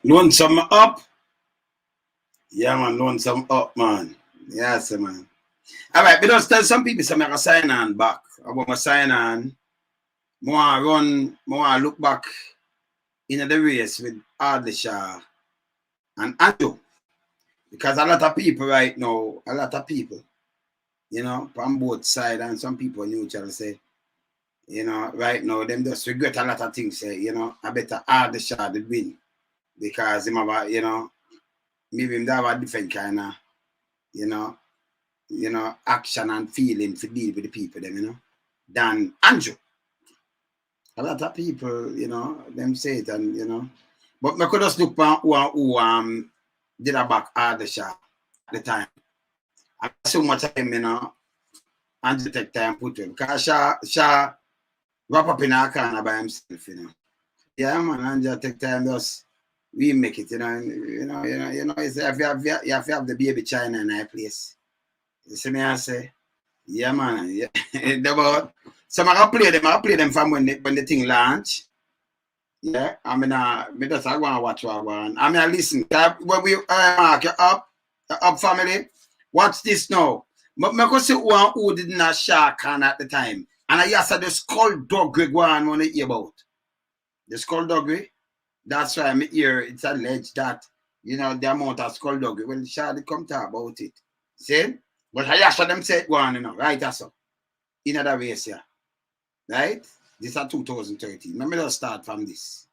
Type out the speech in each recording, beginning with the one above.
Lonesome up. Yeah, man, lonesome up, man. Yes, man. All right, but just tell some people some I can sign on back. I want to sign on. I want to look back in the race with Audley Shaw and Andrew. Because a lot of people right now, from both sides, and some people neutral say, right now, them just regret a lot of things. Say, I better Audley Shaw did win. Because him have maybe him have a different kind of, action and feeling to deal with the people, them, than Andrew. A lot of people, them say it, and, but I could just look at who did a back Audley Shaw at the time. And so much time, Andrew take time put him. Because Shaw wrap up in a corner by himself, Yeah, man, Andrew take time just we make it, it's, you have to have the baby China in that place. You see me I say? Yeah, man. Yeah. So I play them from when the thing launch. Yeah, I mean, me just I want to watch what I want. I mean, I listen. When we mark up family, watch this now. But I see one who did not shark can at the time. And I just said the skullduggery one want to hear about. The skullduggery. That's why I'm here. It's alleged that, the amount of skullduggery. Well, Shadi come talk about it. See? But I saw them say it one, right? That's so. In other ways, yeah. Right? This is 2013. Let me just start from this.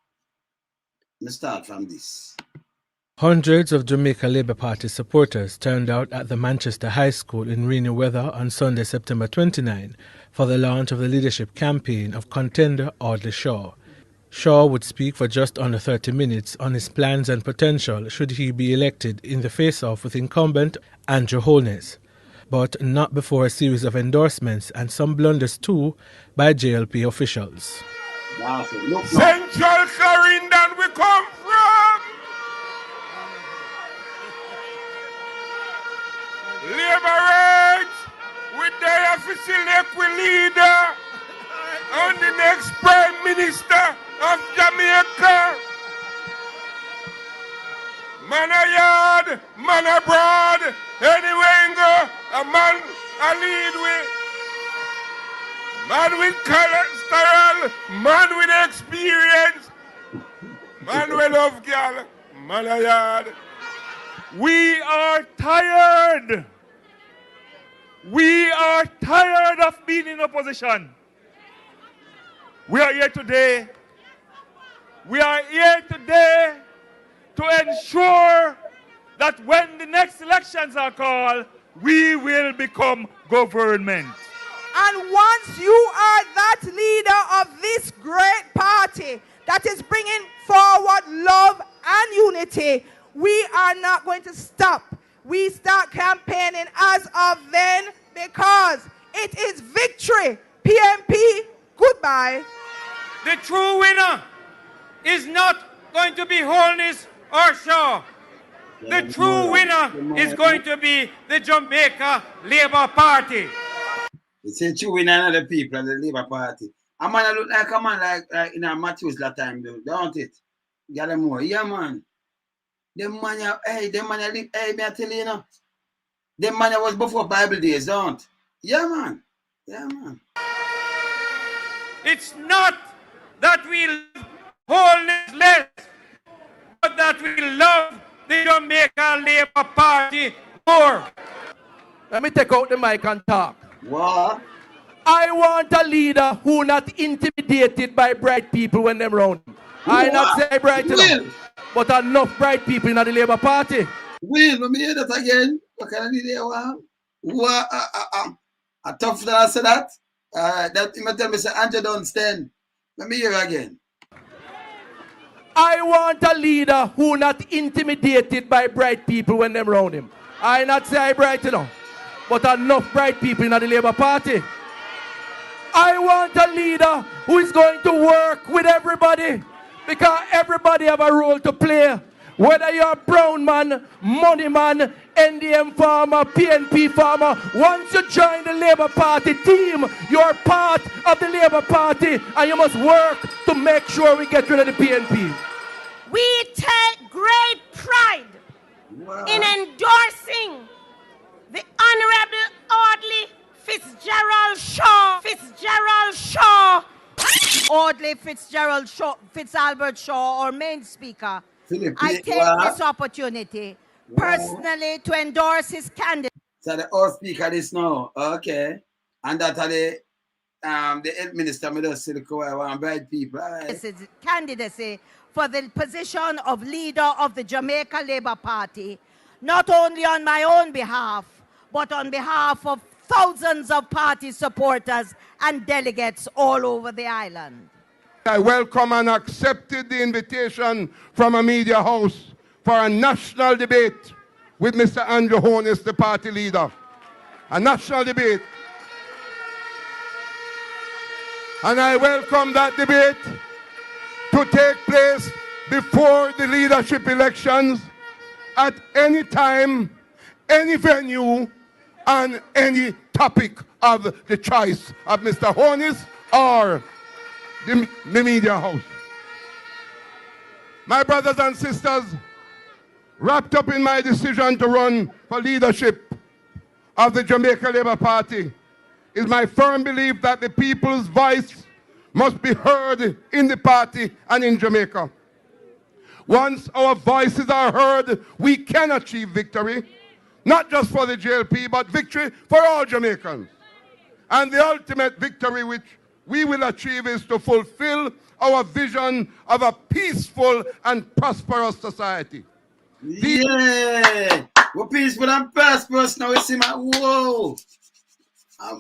Hundreds of Jamaica Labour Party supporters turned out at the Manchester High School in rainy weather on Sunday, September 29, for the launch of the leadership campaign of contender Audley Shaw. Shaw would speak for just under 30 minutes on his plans and potential should he be elected in the face-off with incumbent Andrew Holness, but not before a series of endorsements and some blunders too by JLP officials. Central Clarendon we come from. Liberate with the official leader and the next Prime Minister of Jamaica. Man a yard, man abroad, anywhere you go, a man a lead with. Man with cholesterol, man with experience, man with love girl, man a yard. We are tired. We are tired of being in opposition. We are here today. We are here today to ensure that when the next elections are called, we will become government. And once you are that leader of this great party that is bringing forward love and unity, we are not going to stop. We start campaigning as of then because it is victory. PMP, goodbye. The true winner is not going to be Holness or Shaw. The true winner is going to be the Jamaica Labour Party. It's a true winner of the people of the Labour Party. A man look like a man like in a Matthews that time, don't it? Get them more. Yeah, man. Them man, me I tell you, them man was before Bible days, don't? Yeah, man. Yeah, man. It's not that we love Holness less, but that we love the Jamaica Labour Party more. Let me take out the mic and talk. What? I want a leader who not intimidated by bright people when them round. I not say bright enough, but enough bright people in the Labour Party. Will, let me hear that again. What kind of leader you want? A tough that I say that? That you tell me say Andrew don't stand. Let me hear again. I want a leader who not intimidated by bright people when them round him. I not say I bright enough, but enough bright people in the Labour Party. I want a leader who is going to work with everybody because everybody have a role to play. Whether you're a brown man, money man, NDM farmer, PNP farmer, once you join the Labour Party team, you're part of the Labour Party and you must work to make sure we get rid of the PNP. We take great Philip Fitzalbert Shaw, our main speaker, Philip, I take this opportunity personally to endorse his candidate. So the all speaker this now. Okay. And that are the health minister me just say the one bright people. All right. This is candidacy for the position of leader of the Jamaica Labour Party, not only on my own behalf, but on behalf of thousands of party supporters and delegates all over the island. I welcome and accepted the invitation from a media house for a national debate with Mr. Andrew Holness, the party leader. A national debate. And I welcome that debate to take place before the leadership elections at any time, any venue, on any topic of the choice of Mr. Holness or the media house. My brothers and sisters, wrapped up in my decision to run for leadership of the Jamaica Labour Party is my firm belief that the people's voice must be heard in the party and in Jamaica. Once our voices are heard, we can achieve victory, not just for the JLP, but victory for all Jamaicans. And the ultimate victory which we will achieve is to fulfill our vision of a peaceful and prosperous society. Yeah, we're peaceful and prosperous now. We see my whoa.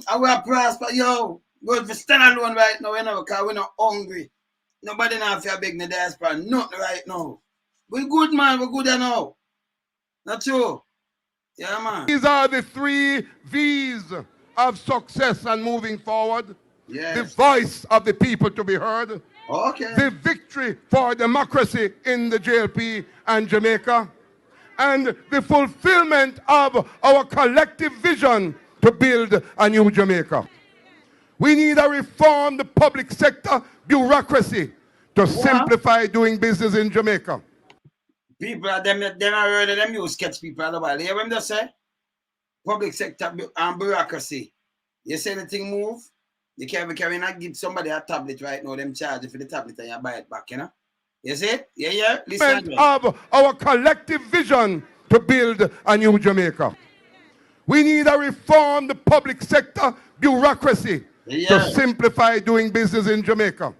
I will prosper, yo. Good for stand alone right now, you know, because we're not hungry. Nobody now feel big in the diaspora, nothing right now. We're good, man, we're good now. Not true. Yeah, man. These are the 3 V's of success and moving forward. Yes. The voice of the people to be heard. Okay. The victory for democracy in the JLP and Jamaica. And the fulfillment of our collective vision to build a new Jamaica. We need a reformed public sector bureaucracy to simplify doing business in Jamaica. People are them are heard of them use sketch people all about. You hear what I'm just say? Public sector and bureaucracy. You say the thing move, you can't not give somebody a tablet right now, them charge you for the tablet and you buy it back, you know? You see it? Yeah. Listen. Of our collective vision to build a new Jamaica. We need a reformed public sector bureaucracy to simplify doing business in Jamaica.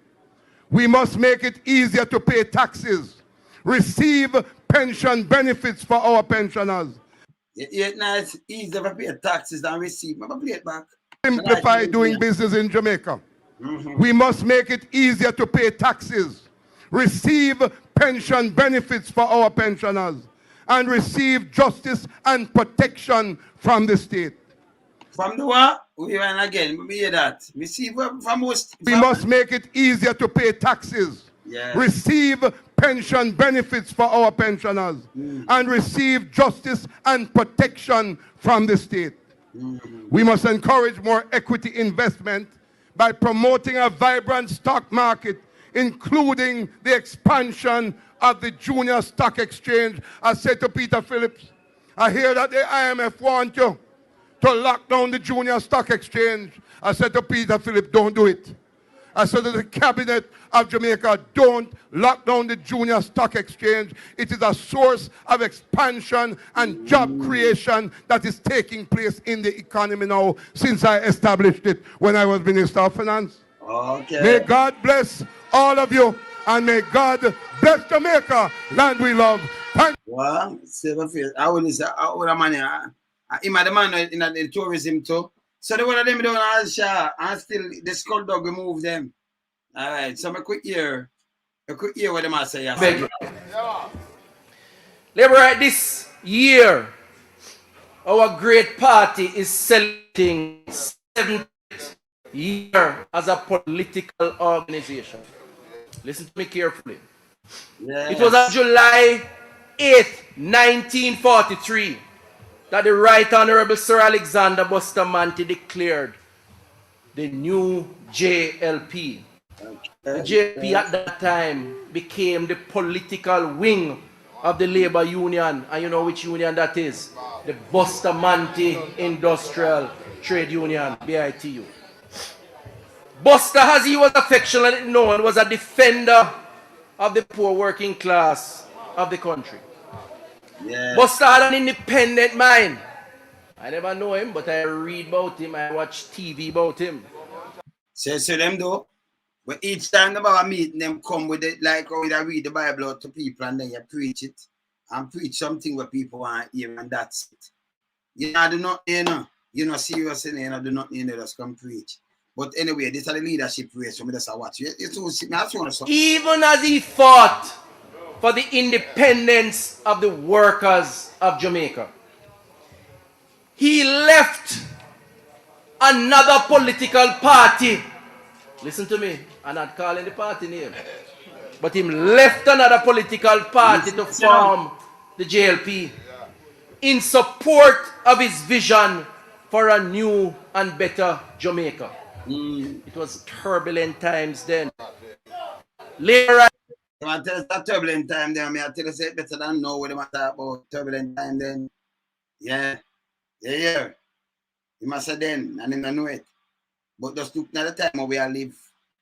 We must make it easier to pay taxes, receive pension benefits for our pensioners. Yeah, now it's easier to pay taxes than receive. But pay it back. Simplify doing business in Jamaica. We must make it easier to pay taxes, receive pension benefits for our pensioners, and receive justice and protection from the state. From the what? We want again, we hear that. Receive from most. We must make it easier to pay taxes, receive pension benefits for our pensioners, and receive justice and protection from the state. We must encourage more equity investment by promoting a vibrant stock market, including the expansion of the junior stock exchange. I said to Peter Phillips, I hear that the IMF want you to lock down the junior stock exchange. I said to Peter Phillips, don't do it. I said to the cabinet of Jamaica, don't lock down the junior stock exchange. It is a source of expansion and job creation that is taking place in the economy now since I established it when I was Minister of Finance. Okay. May God bless all of you, and may God bless Jamaica, land we love. Thank you. Well, I will say, I would have money. I'm the man in the tourism too. So the one of them don't Audley Shaw, and still the skull dog remove them. All right, so I could hear what them are saying. Labour, this year, our great party is celebrating 7th year as a political organization. Listen to me carefully. It was on July 8th, 1943, that the Right Honorable Sir Alexander Bustamante declared the new JLP. The JLP at that time became the political wing of the labor union, and you know which union that is? The Bustamante Industrial Trade Union, BITU. Buster, as he was affectionately known, was a defender of the poor working class of the country. Yes. Buster had an independent mind. I never know him, but I read about him. I watch TV about him. So them though, but each time about meeting them come with it, like how you read the Bible out to people and then you preach it and preach something where people want to hear and that's it. You know, do not, you're not serious in it, do not, just come preach. But anyway, this is the leadership race, so me just watch. Even as he fought for the independence of the workers of Jamaica, he left another political party. Listen to me, I'm not calling the party name. But he left another political party to form the JLP in support of his vision for a new and better Jamaica. It was turbulent times then. Later, I tell us that turbulent time then, I tell us it better than know what they talk about turbulent time then. Yeah. You must say then, and then I know it. But just look at the time where we are live.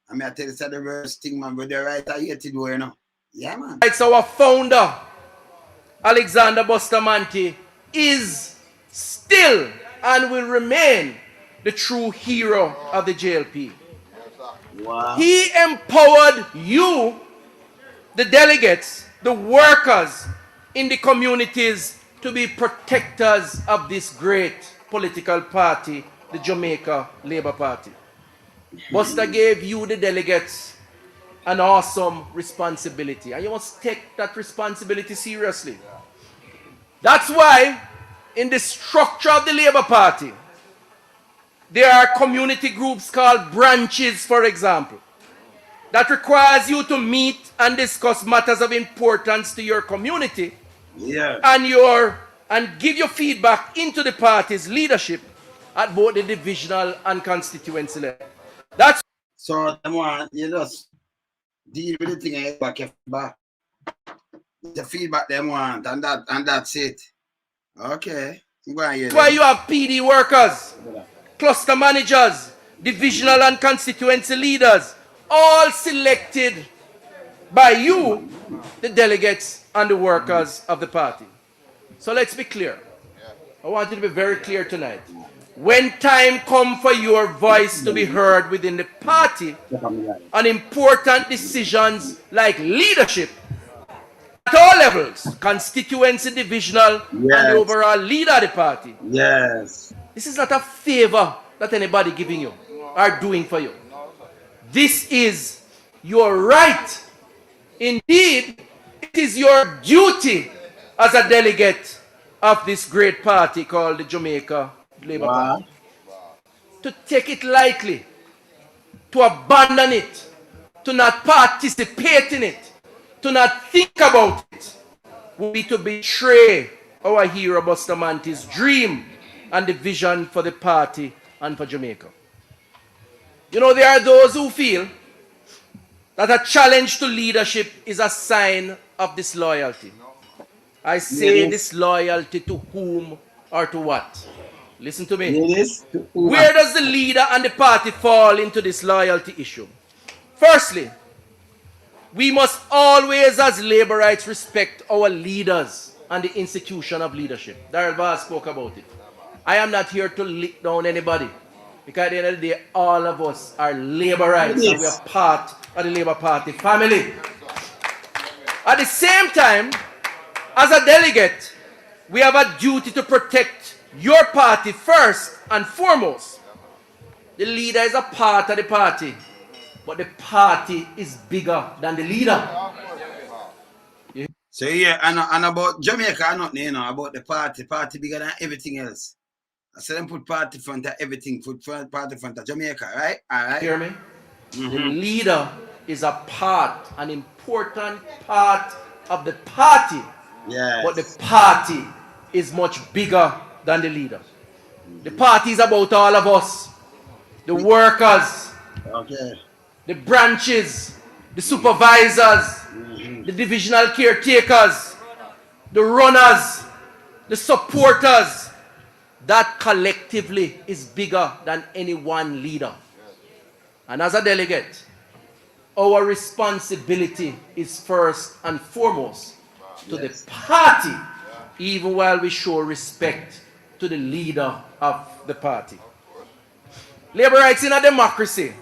I mean, I tell you it's the worst thing, man, but the right are here to do, you know. Yeah, man. It's our founder, Alexander Bustamante, is still and will remain the true hero of the JLP. Wow. He empowered you, the delegates, the workers in the communities to be protectors of this great political party, the Jamaica Labour Party. Buster gave you, the delegates, an awesome responsibility, and you must take that responsibility seriously. That's why in the structure of the Labour Party, there are community groups called branches, for example, that requires you to meet and discuss matters of importance to your community, and give your feedback into the party's leadership at both the divisional and constituency level. That's so you just deal with the thing and back. The feedback them want, and that's it. Okay. That's why you have PD workers, cluster managers, divisional and constituency leaders, all selected by you, the delegates and the workers of the party. So let's be clear. I want you to be very clear tonight. When time comes for your voice to be heard within the party on important decisions like leadership at all levels, constituency, divisional, and the overall leader of the party. Yes. This is not a favor that anybody giving you or doing for you. This is your right. Indeed, it is your duty as a delegate of this great party called the Jamaica Labour Party. To take it lightly, to abandon it, to not participate in it, to not think about it, would be to betray our hero Bustamante's dream and the vision for the party and for Jamaica. You know, there are those who feel that a challenge to leadership is a sign of disloyalty. I say disloyalty to whom or to what? Listen to me. Where does the leader and the party fall into this loyalty issue? Firstly, we must always, as Labourites, respect our leaders and the institution of leadership. Darrell Barr spoke about it. I am not here to lick down anybody, because at the end of the day, all of us are Labourites and we are part of the Labour Party family. At the same time, as a delegate, we have a duty to protect your party first and foremost. The leader is a part of the party, but the party is bigger than the leader. So yeah, and about Jamaica, I'm not, about the party bigger than everything else. I said them put party front of everything, put party front of Jamaica, right? All right. Hear me? The leader is a part, an important part of the party. Yes. But the party is much bigger than the leader. The party is about all of us. The workers, the branches, the supervisors, the divisional caretakers, the runners, the supporters. That collectively is bigger than any one leader. And as a delegate, our responsibility is first and foremost to the party, even while we show respect to the leader of the party. Labor rights in a democracy.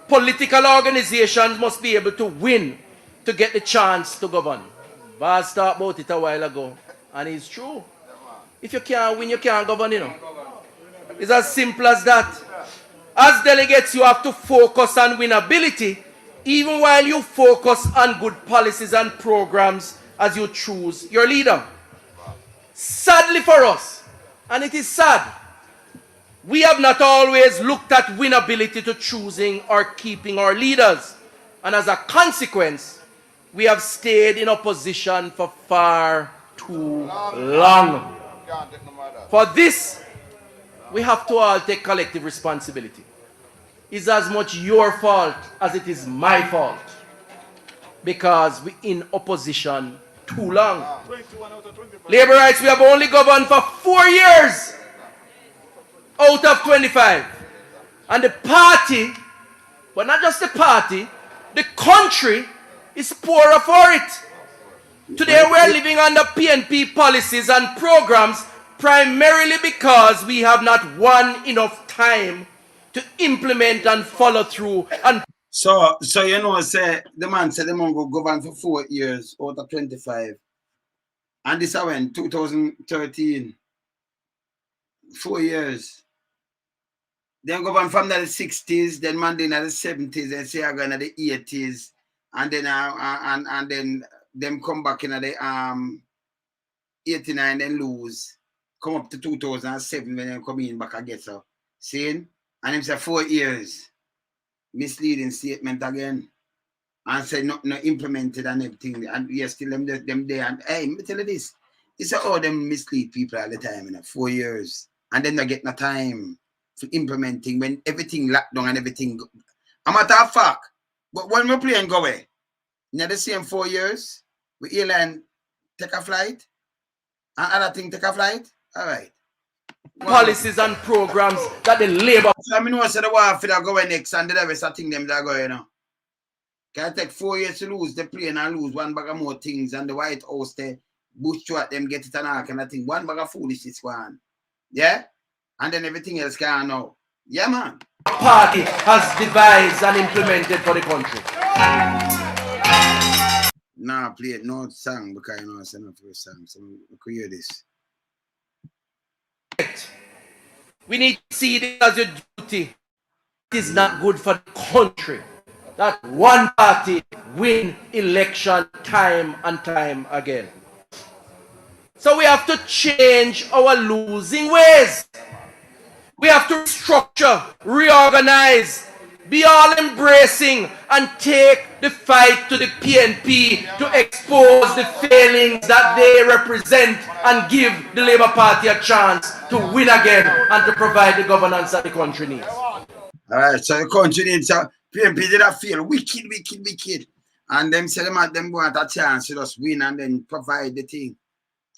Political organizations must be able to win to get the chance to govern. Baz talked about it a while ago, and it's true. If you can't win, you can't govern, you know. It's as simple as that. As delegates, you have to focus on winnability, even while you focus on good policies and programs as you choose your leader. Sadly for us, and it is sad, we have not always looked at winnability to choosing or keeping our leaders. And as a consequence, we have stayed in opposition for far too long. For this, we have to all take collective responsibility. It's as much your fault as it is my fault, because we're in opposition too long. Labor rights, we have only governed for 4 years out of 25. And the party, but not just the party, the country is poorer for it. Today we're living under PNP policies and programs primarily because we have not enough time to implement and follow through. And so you know, say the man said the man go govern for 4 years out of 25. And this I went 2013. 4 years. Then govern from the 60s, then man in the 70s, then say again in the 80s, and then and then them come back in the 89 and lose. Come up to 2007 when they come in back again. So seeing? And him say 4 years. Misleading statement again. And say not implemented and everything. And yes, still them there. And hey, me tell you this. It's all them mislead people all the time, you know, 4 years. And then they get no time for implementing when everything locked down and everything. A matter of fact, but when we play and go away, in the same 4 years, we airline take a flight, and other thing take a flight. All right. Policies and programs that the labor. So I mean, what's the war for that go next and the rest of thing them that go, you know. Can take 4 years to lose the plane and lose one bag of more things and the White House they bush to at them get it and all kind of thing. One bag of foolishness one. Yeah? And then everything else can now. Yeah, man. Party has devised and implemented for the country. Nah, play it no song because you know it's not for a song. So we could hear this. We need to see this as a duty. It is not good for the country that one party win election time and time again. So we have to change our losing ways. We have to structure, reorganize, be all embracing, and take the fight to the PNP to expose the failings that they represent and give the Labour Party a chance to win again and to provide the governance that the country needs. All right, so the country needs a PNP did that feel wicked. And them say them want a chance to just win and then provide the thing.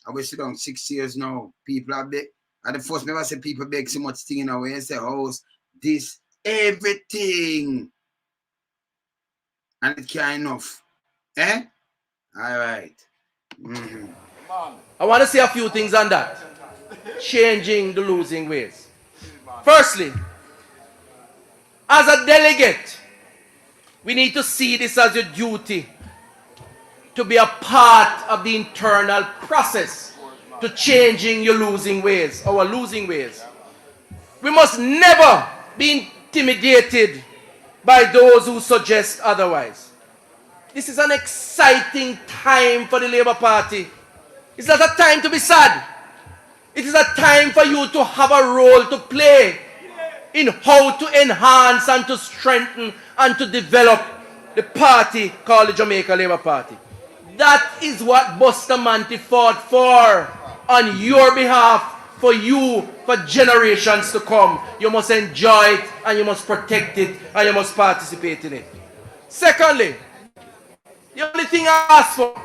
I will sit down 6 years now. People are big. And the first never say people beg so much thing in our way and say house, this, everything. And it can't enough. Eh? All right. I want to say a few things on that. Changing the losing ways. Firstly, as a delegate, we need to see this as a duty to be a part of the internal process to changing your losing ways, our losing ways. We must never be intimidated by those who suggest otherwise. This is an exciting time for the Labour Party. It's not a time to be sad. It is a time for you to have a role to play in how to enhance and to strengthen and to develop the party called the Jamaica Labour Party. That is what Bustamante fought for on your behalf, for you, for generations to come. You must enjoy it and you must protect it and you must participate in it. Secondly, the only thing I ask for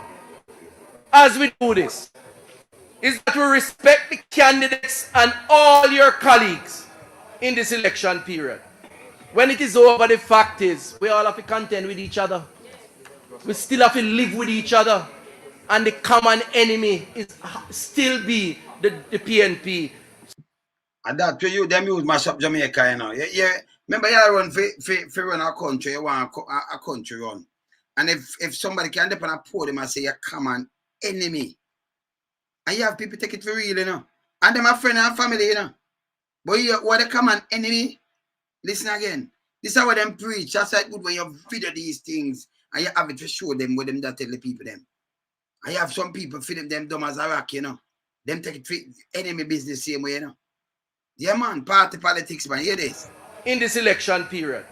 as we do this is that we respect the candidates and all your colleagues in this election period. when it is over, the fact is, we all have to contend with each other. We still have to live with each other. And the common enemy is still be the PNP. And that to you, them use mash up Jamaica, you know. Yeah. Remember, you run for run a country, you want a country run. And if somebody can depend on a podium and say you're common enemy, and you have people take it for real, you know. And them are friends and family, you know. But you what a common enemy, listen again. This is what them preach. That's why it's good when you video these things and you have it to show them what them that tell the people them. And you have some people feeling them dumb as a rock, you know. Them take it for enemy business same way, you know. Yeah, man, party politics, man. Hear this. In this election period,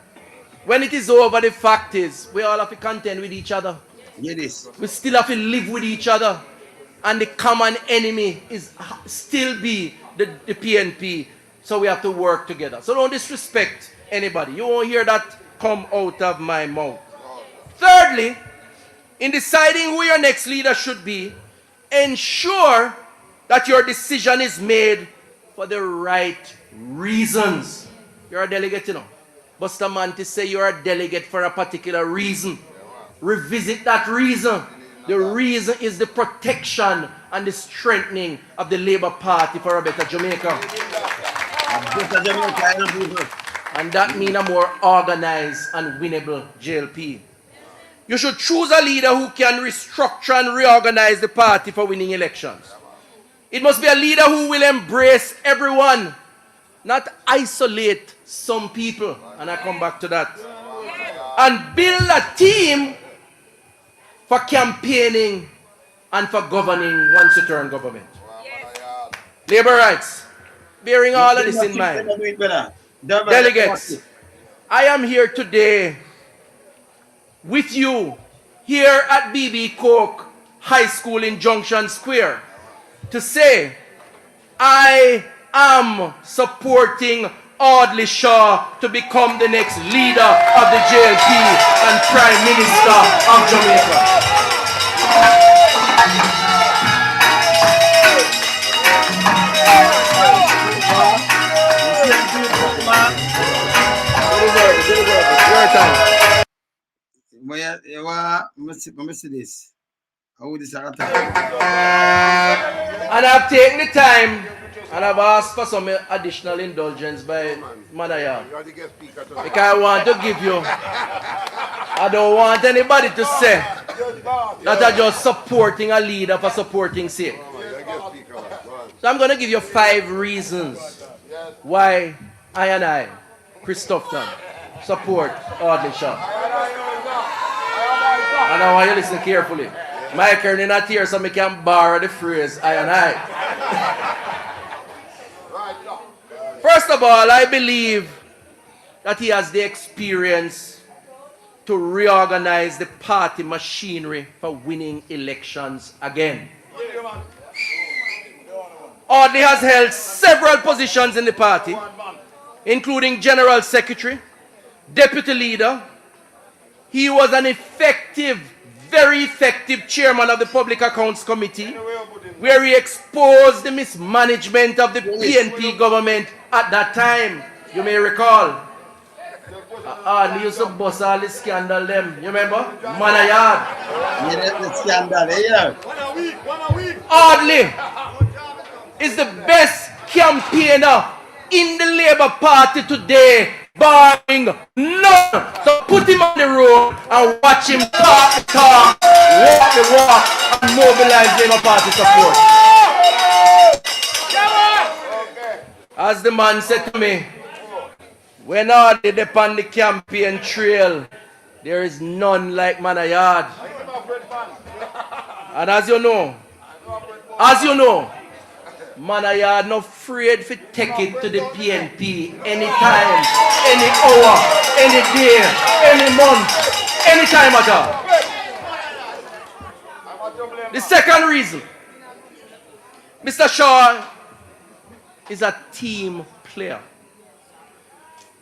when it is over, the fact is, we all have to contend with each other. Hear this. We still have to live with each other. And the common enemy is still be the PNP. So we have to work together. So don't disrespect anybody. You won't hear that come out of my mouth. Thirdly, in deciding who your next leader should be, ensure that your decision is made for the right reasons. You're a delegate, you know. Buster Mantis say you're a delegate for a particular reason. Revisit that reason. The reason is the protection and the strengthening of the Labour Party for a better Jamaica. And that means a more organized and winnable JLP. You should choose a leader who can restructure and reorganize the party for winning elections. It must be a leader who will embrace everyone, not isolate some people. And I come back to that. And build a team for campaigning and for governing once you turn government. Labor rights. Bearing all of this in mind. Delegates, I am here today with you here at BB Coke High School in Junction Square to say I am supporting Audley Shaw to become the next leader of the JLP and Prime Minister of Jamaica. This. And I've taken the time and I've asked for some additional indulgence by Manaya. Because I want to give you, I don't want anybody to say that I'm just supporting a leader for supporting sake. So I'm going to give you 5 reasons why I, Christopher, support Audley Shaw. And I want you to listen carefully. My Kern is not here so I can borrow the phrase I. First of all, I believe that he has the experience to reorganize the party machinery for winning elections again. Audley has held several positions in the party, including General Secretary, Deputy Leader. He was an very effective chairman of the Public Accounts Committee, where he exposed the mismanagement of the PNP government at that time. You may recall. He used to bust all the scandal them. You remember? Manayard. Yeah, the scandal, yeah. Audley is the best campaigner in the Labour Party today, barring none. So put him on the road and watch him talk the talk, walk the walk, and mobilize Labour Party support. As the man said to me, when Audley is on the campaign trail, there is none like Manayard. And as you know, Manayard not afraid to take it to the PNP anytime, any hour, any day, any month, any time at all. The second reason, Mr. Shaw is a team player,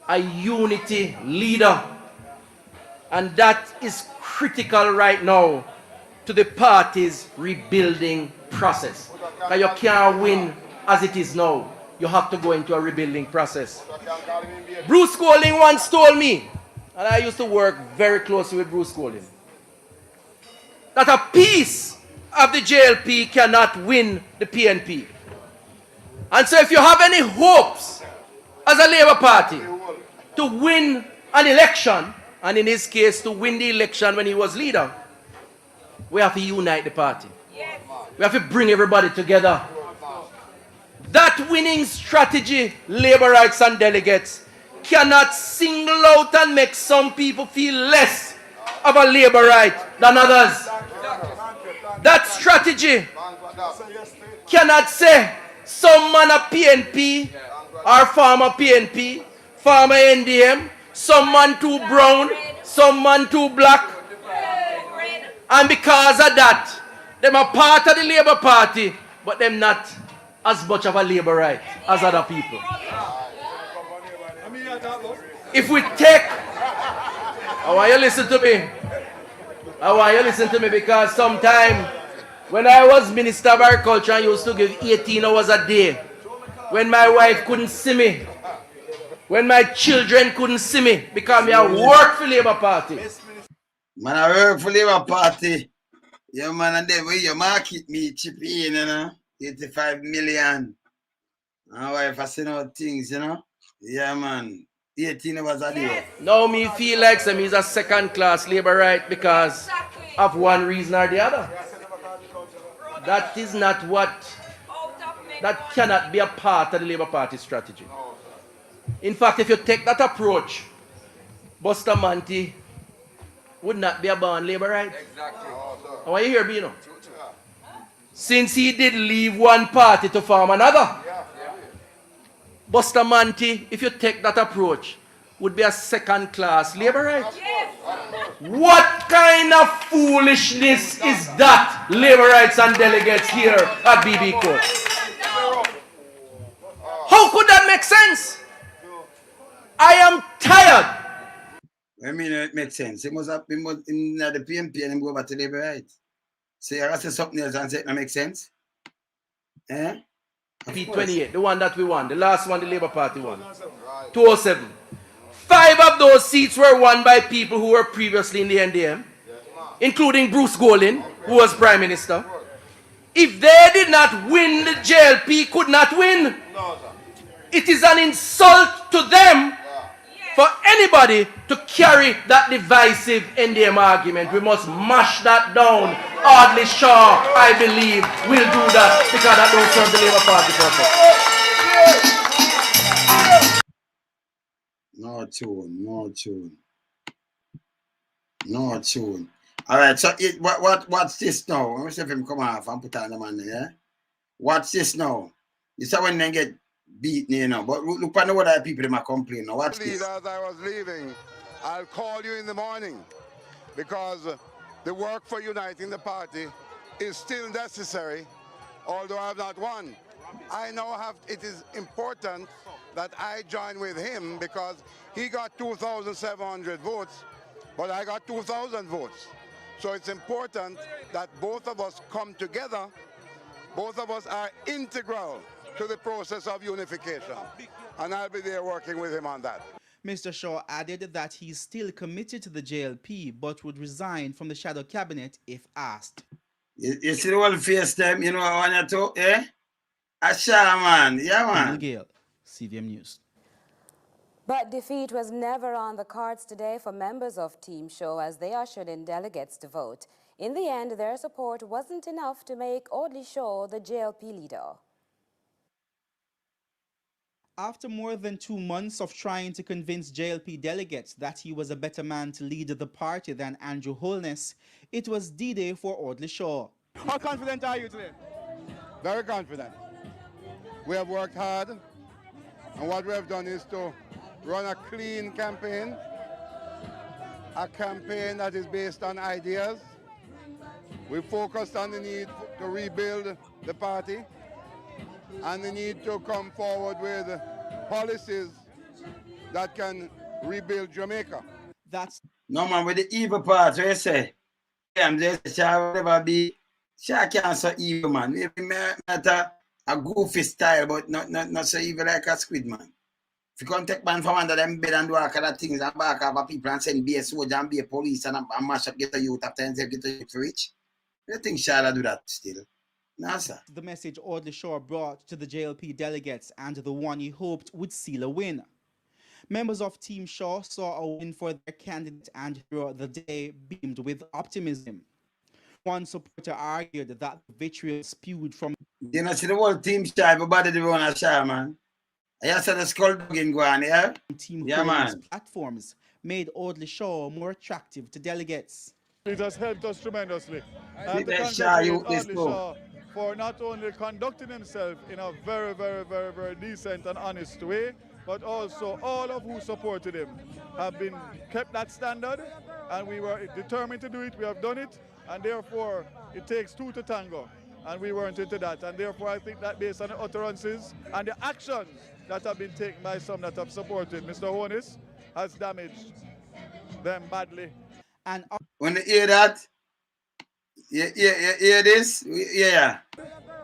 a unity leader, and that is critical right now to the party's rebuilding process. Because you can't win as it is now. You have to go into a rebuilding process. Bruce Golding once told me, and I used to work very closely with Bruce Golding, that a piece of the JLP cannot win the PNP. And so if you have any hopes as a Labour Party to win an election, and in his case to win the election when he was leader, we have to unite the party. We have to bring everybody together. That winning strategy, Labour rights and delegates, cannot single out and make some people feel less of a Labour right than others. That strategy cannot say some man a PNP or farmer PNP, farmer NDM, some man too brown, some man too black. And because of that, them are part of the Labour Party, but them not as much of a Labour right as other people. If we take, I want you to listen to me. I want you to listen to me because sometime when I was Minister of Agriculture, I used to give 18 hours a day. When my wife couldn't see me, when my children couldn't see me, because I work for Labour Party. Man, I work for Labour Party. Yeah, man, and then when you market me, chip in, you know, 85 million. My wife has seen out things, you know. Yeah, man. 18 hours a day. Now me feel like some is a second-class Labour right because of one reason or the other. That is not what, that cannot be a part of the Labour Party strategy. In fact, if you take that approach, Bustamante would not be a born Labour right. Exactly. I want you to hear me, you know. Since he did leave one party to form another, Bustamante, if you take that approach, would be a second-class Labour right. What kind of foolishness is that, Labour rights and delegates here at BB Court? How could that make sense? I am tired. I mean, it makes sense. It must have been in the PNP and then go over to Labour rights. So you have to say something else and say it makes sense. Eh? P28, the one that we won, the last one the Labour Party won. 207. 5 of those seats were won by people who were previously in the NDM, including Bruce Golding, who was Prime Minister. If they did not win, the JLP could not win. It is an insult to them for anybody to carry that divisive NDM argument. We must mash that down. Audley Shaw, I believe, will do that because that don't serve the Labour Party purpose. No tune, no tune. No tune. All right, so what's this now? Let me see if him come off and put on the man there. Yeah? What's this now? You saw when they get beaten, you know, but look at what other people might complain now. What's this? As I was leaving, I'll call you in the morning because the work for uniting the party is still necessary, although I have not won. I now have, it is important that I join with him because he got 2,700 votes, but I got 2,000 votes. So it's important that both of us come together. Both of us are integral to the process of unification. And I'll be there working with him on that. Mr. Shaw added that he's still committed to the JLP, but would resign from the shadow cabinet if asked. You see the whole face time, you know, I want to talk, eh? A shaman, yeah, man. Gale, CVM News. But defeat was never on the cards today for members of Team Shaw as they ushered in delegates to vote. In the end, their support wasn't enough to make Audley Shaw the JLP leader. After more than 2 months of trying to convince JLP delegates that he was a better man to lead the party than Andrew Holness, it was D-Day for Audley Shaw. How confident are you today? Very confident. We have worked hard, and what we have done is to run a clean campaign, a campaign that is based on ideas. We focused on the need to rebuild the party and the need to come forward with policies that can rebuild Jamaica. That's no man with the evil part, what you say? I'm just Shaw will never be. Shaw can't so evil, man. Maybe not a goofy style, but not so evil like a squid, man. If you can't take man from under them bed and do all kind of things and back over people and send be a soldier and be a police and mash up get a youth after and say get a youth rich. You think Shada do that still? No, sir. The message Audley Shaw brought to the JLP delegates and the one he hoped would seal a win. Members of Team Shaw saw a win for their candidate and throughout the day beamed with optimism. One supporter argued that the vitriol spewed from... You know, see the whole Team Shaw, everybody do want a Shaw, man. I said the skull dog go on, yeah? Team man. platforms made Audley Shaw more attractive to delegates. It has helped us tremendously. I have to congratulate Audley Shaw for not only conducting himself in a very, very, very, very decent and honest way, but also all of who supported him have been kept that standard, and we were determined to do it. We have done it, and therefore it takes two to tango, and we weren't into that. And therefore I think that based on the utterances and the actions that have been taken by some that have supported Mr. Holness has damaged them badly. And when you hear that, you hear this? Yeah.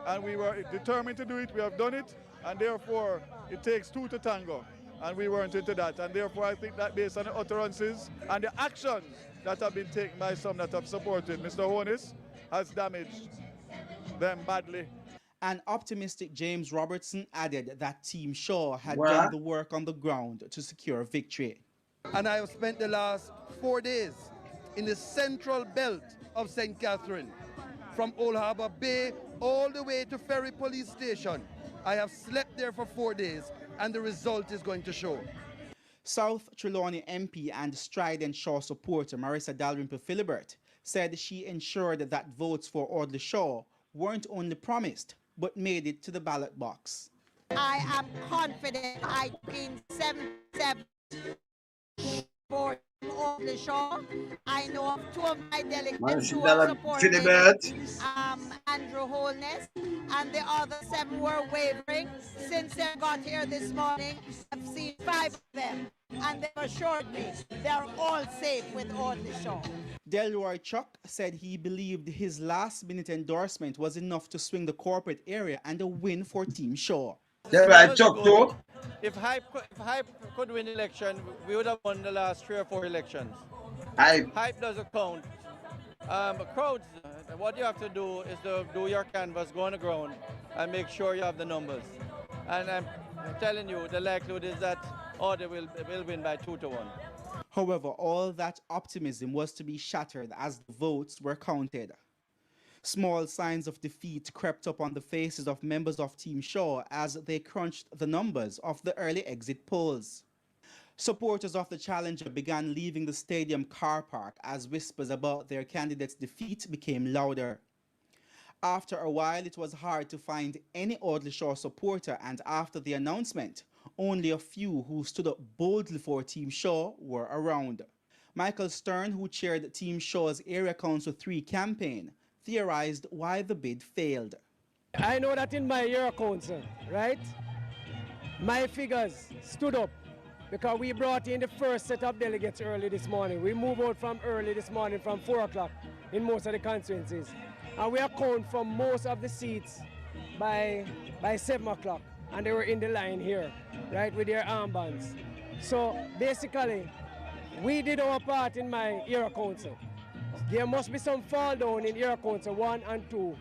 And we were determined to do it. We have done it, and therefore it takes two to tango, and we weren't into that. And therefore I think that based on the utterances and the actions that have been taken by some that have supported Mr. Holness has damaged them badly. And optimistic James Robertson added that Team Shaw had done the work on the ground to secure victory. And I have spent the last 4 days in the central belt of St. Catherine, from Old Harbour Bay all the way to Ferry Police Station. I have slept there for 4 days, and the result is going to show. South Trelawney MP and Strident Shaw supporter Marissa Dalrymple-Philibert said she ensured that votes for Audley Shaw weren't only promised, but made it to the ballot box. I am confident I've been 77 for Audley Shaw. I know of two of my delegates who have supported Andrew Holness, and the other 7 were wavering. Since they got here this morning, I've seen 5 of them, and they've assured me they're all safe with Audley Shaw. Delroy Chuck said he believed his last-minute endorsement was enough to swing the corporate area and a win for Team Shaw. Delroy Chuck too? If Hype could win election, we would have won the last 3 or 4 elections. Hype doesn't count. Crowds, what you have to do is to do your canvas, go on the ground, and make sure you have the numbers. And I'm telling you, the likelihood is that Audley will win by 2 to 1. However, all that optimism was to be shattered as the votes were counted. Small signs of defeat crept up on the faces of members of Team Shaw as they crunched the numbers of the early exit polls. Supporters of the challenger began leaving the stadium car park as whispers about their candidate's defeat became louder. After a while, it was hard to find any Audley Shaw supporter, and after the announcement, only a few who stood up boldly for Team Shaw were around. Michael Stern, who chaired Team Shaw's Area Council 3 campaign, theorized why the bid failed. I know that in my Area Council, right, my figures stood up because we brought in the first set of delegates early this morning. We moved out from early this morning from 4 o'clock in most of the constituencies. And we account for most of the seats by 7 o'clock. And they were in the line here, right, with their armbands. So basically, we did our part in my Area Council. There must be some fall down in Area Council 1 and 2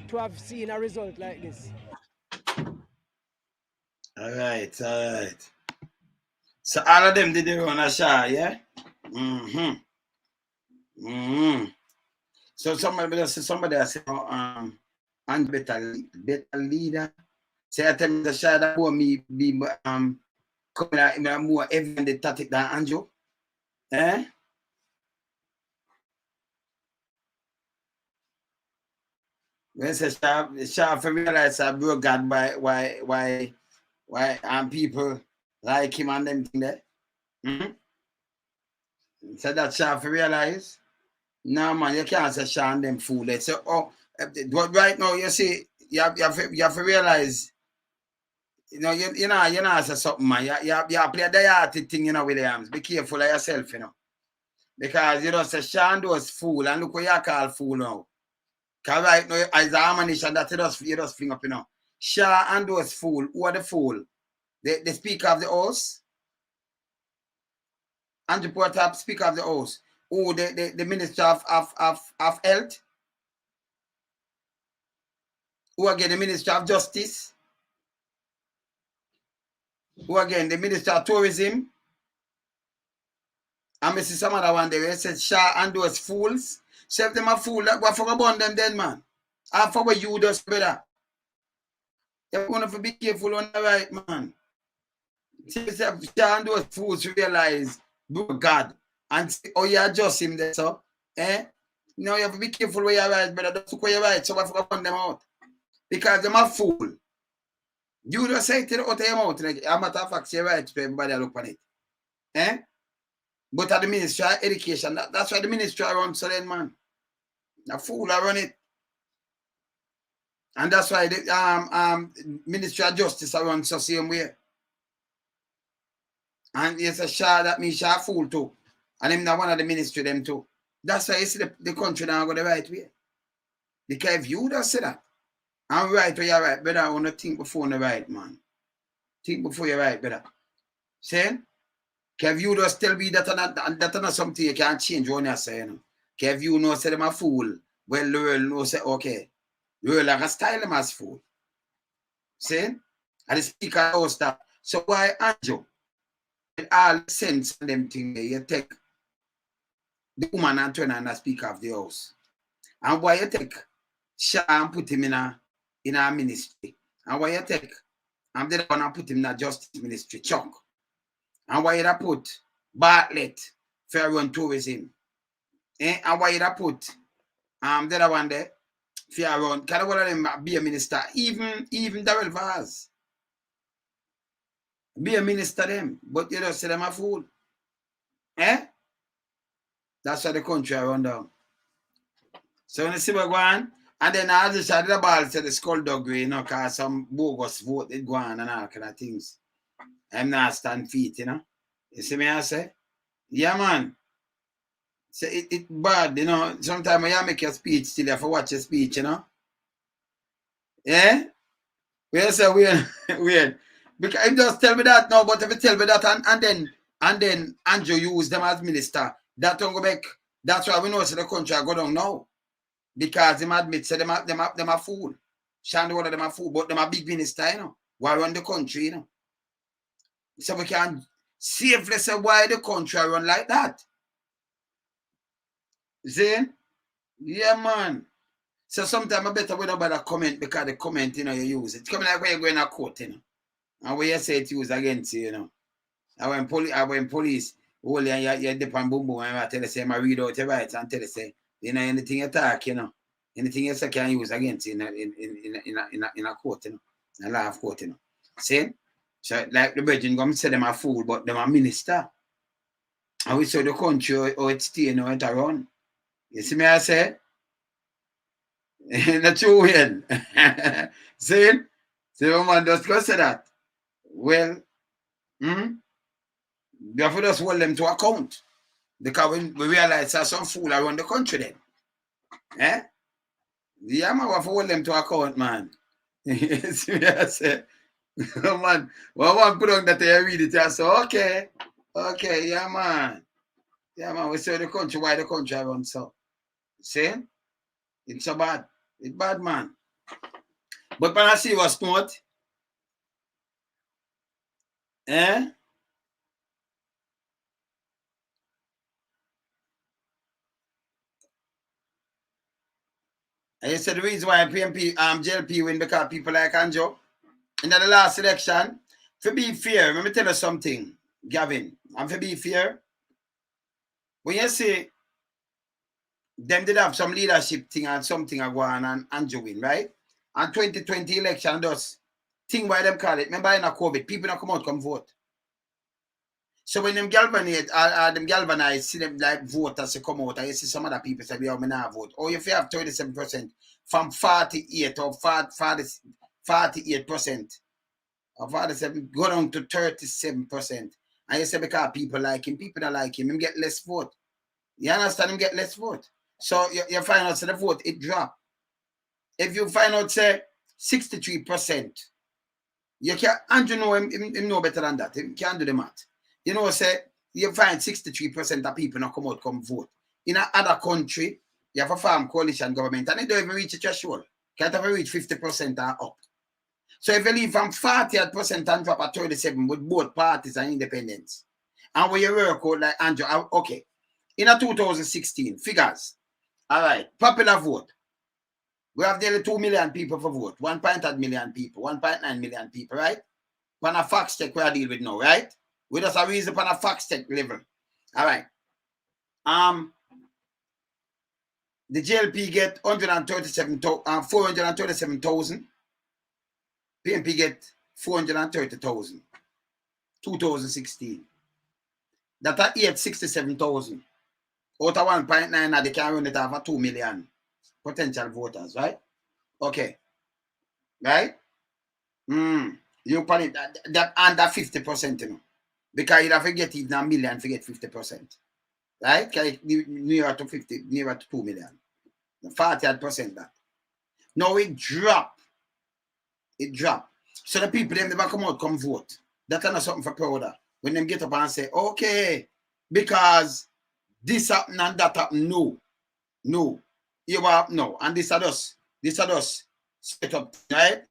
to have seen a result like this. All right. So all of them did their own Shaw, yeah? So somebody said, and better leader. Say I tell me the Shaw that for me be coming out more heavy and the tactic than Andrew. Eh? When say Shaw for realize I broke God by why people like him and them thing there. So that Shaw for realize. No man, you can't say Shaw and them fool. They say, but right now you see you have to realize, you know say something, man. You play the arty thing, Williams. Be careful of yourself, Because you don't say Shaw was fool, and look what you call fool now. Because right now, as a ammunition that you just fling up, Shaw and those fool, who are the fool? the Speaker of the House. Andrew Porter, Speaker of the House. Who the Minister of Health. Who again the Minister of Justice. Who again the Minister of Tourism. And I see some other one there said Shaw and those fools. So if them a fool, what for about them then, man? How for what you just better? You're going to be careful on the right, man. See, Shaw and those fools realize, God, and see, oh, you adjust him there, so, eh? No, you have to be careful where you right, brother. Don't look where you right, so I forgot them out. Because them a fool. You just say it out of your mouth. Like, a matter of fact, you're right to everybody look on it. Eh? But at the Ministry of Education, that's why the Ministry runs so then, man. A fool I run it. And that's why the Ministry of Justice I run so same way. And it's a Shaw that means Shaw fool too. And him not one of the ministry them too. That's why you see the country now go the right way. Because if you just say that, I'm right or you're right, brother, I want to think before you're right, man. Think before you're right, brother. See? Because if you just tell me that not something you can't change what you're saying. Because if you know say them a fool, well, the world know say, okay, the world like a style them as fool. See? And the Speaker of that. So why Andrew? With all sense and them things, you take the woman and turn on the Speaker of the House. And why you take Shaw and put him in a ministry. And why you take and then one and put him in a justice ministry, Chuck. And why you put Bartlett for run tourism. And why you put the other one there for run, can one of them be a minister, even Darrell Vaz. Be a minister them, but you just say them a fool. Eh? That's why the country I run down. So when you see what go on, and then I just had the ball to the skullduggery, you know, because some bogus vote it go on and all kind of things. I'm not stand feet, you know. You see me I say? Yeah, man. So it bad, you know. Sometimes when you make your speech still you have to watch your speech, you know. Yeah? We say weird. Because if just tell me that now, but if you tell me that and then Andrew use them as minister, that don't go back. That's why we know so the country I go down now. Because them admit say them a fool. Shandy one of them a fool, but them a big minister, you know. Why run the country, you know? So we can safely say why the country run like that. See? Yeah, man. So sometimes I better we don't bother comment because the comment, you know, you use it. Coming like when you go in a court, you know. And when you say it use against you, you know. And when police, only you dip on boom boom and I tell you say I read out your rights and tell you say, you know, anything you talk, you know. Anything you say can use against you in a court, you know. In a law of court, you know. See? So like the virgin come say them a fool, but them a minister. And we saw the country how it stay, you know, it run. You see me I say? Not true well. See? So man just go say that. Well, you have to just hold them to account. Because we realize there's some fool around the country then. Eh? Yeah, man, we have to hold them to account, man. See me I say? Man, well, one put on that I read it, I say, okay, yeah, man. Yeah, man, we say the country, why the country runs so. See? It's so bad. It's bad, man. But when I see what's not, eh? And you said the reason why PMP, JLP win because people like Andrew. In the last election, for be fair, let me tell you something, Gavin. And for be fair, when you say them did have some leadership thing and something I go on and Andrew win, right? And 2020 election does thing why them call it. Remember in a COVID, people don't come out, come vote. So when them galvanize, see them like voters to come out, and you see some other people say, we not vote. Or if you have 27% from 48 or 48%, or 47, go down to 37%. And you say because people like him, people that like him get less vote. You understand? Him get less vote. So you find out, so the vote, it drop. If you find out, say, 63%, You can't, Andrew know him know better than that. He can't do the math. You know, say, you find 63% of people not come vote. In another country, you have a farm coalition government and they don't even reach a threshold. Can't ever reach 50% and up. So if you leave from 48% and drop at 37 with both parties and independents, and when you work out like Andrew, okay, in a 2016, figures, all right, popular vote, we have nearly 2 million people for vote, 1.8 million people, 1.9 million people, right? On a fact check we are dealing with now, right? We just a reason on a fact check level. All right. The JLP get 437,000. PNP get 430,000. 2016. That are 867,000. Out of 1.9, they can run it over 2 million potential voters, right? Okay. Right? You put it that under 50%, you know. Because you have to get even a million to get 50%. Right? Nearer to 50, nearer to 2 million. 48% that. Now it drop. It drop. So the people them never come out, come vote. That's not something for proud of. When them get up and say, okay, because this happened and that happened. No. No. You have no. And this are us set up, right?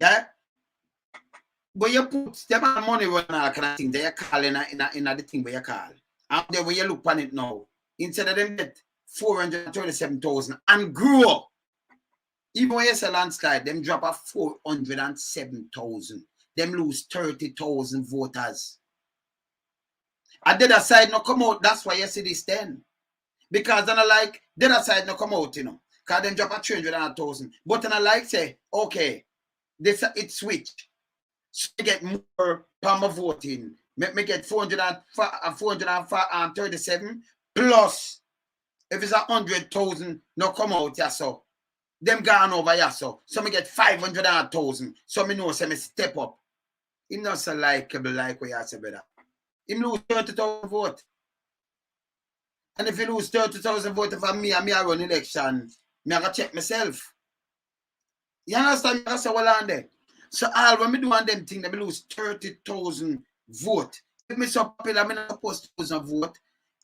Yeah. But you put them money on all kind of thing. They are calling in the thing where you call. And then when you look on it now, instead of them get 427,000 and grow. Even when you say landslide, them drop at 407,000. Them lose 30,000 voters. And the other side not come out. That's why you see this then. Because then I like the other side not come out, you know. Because them drop at 300,000. But then I like say, okay, this it switch. So you get more palm voting. Me get 437 plus if it's 100,000 no come out, yeah, so them gone over, yeah, so me get 500,000. So me know say me step up. Him not so likable like what you say, brother. Him lose 30,000 votes. And if you lose 30,000 votes for me and me I run election, me I gotta check myself. You understand? I say well on there. So all when me do on them thing, they lose 30,000 votes. If me so popular, I'm not supposed to vote.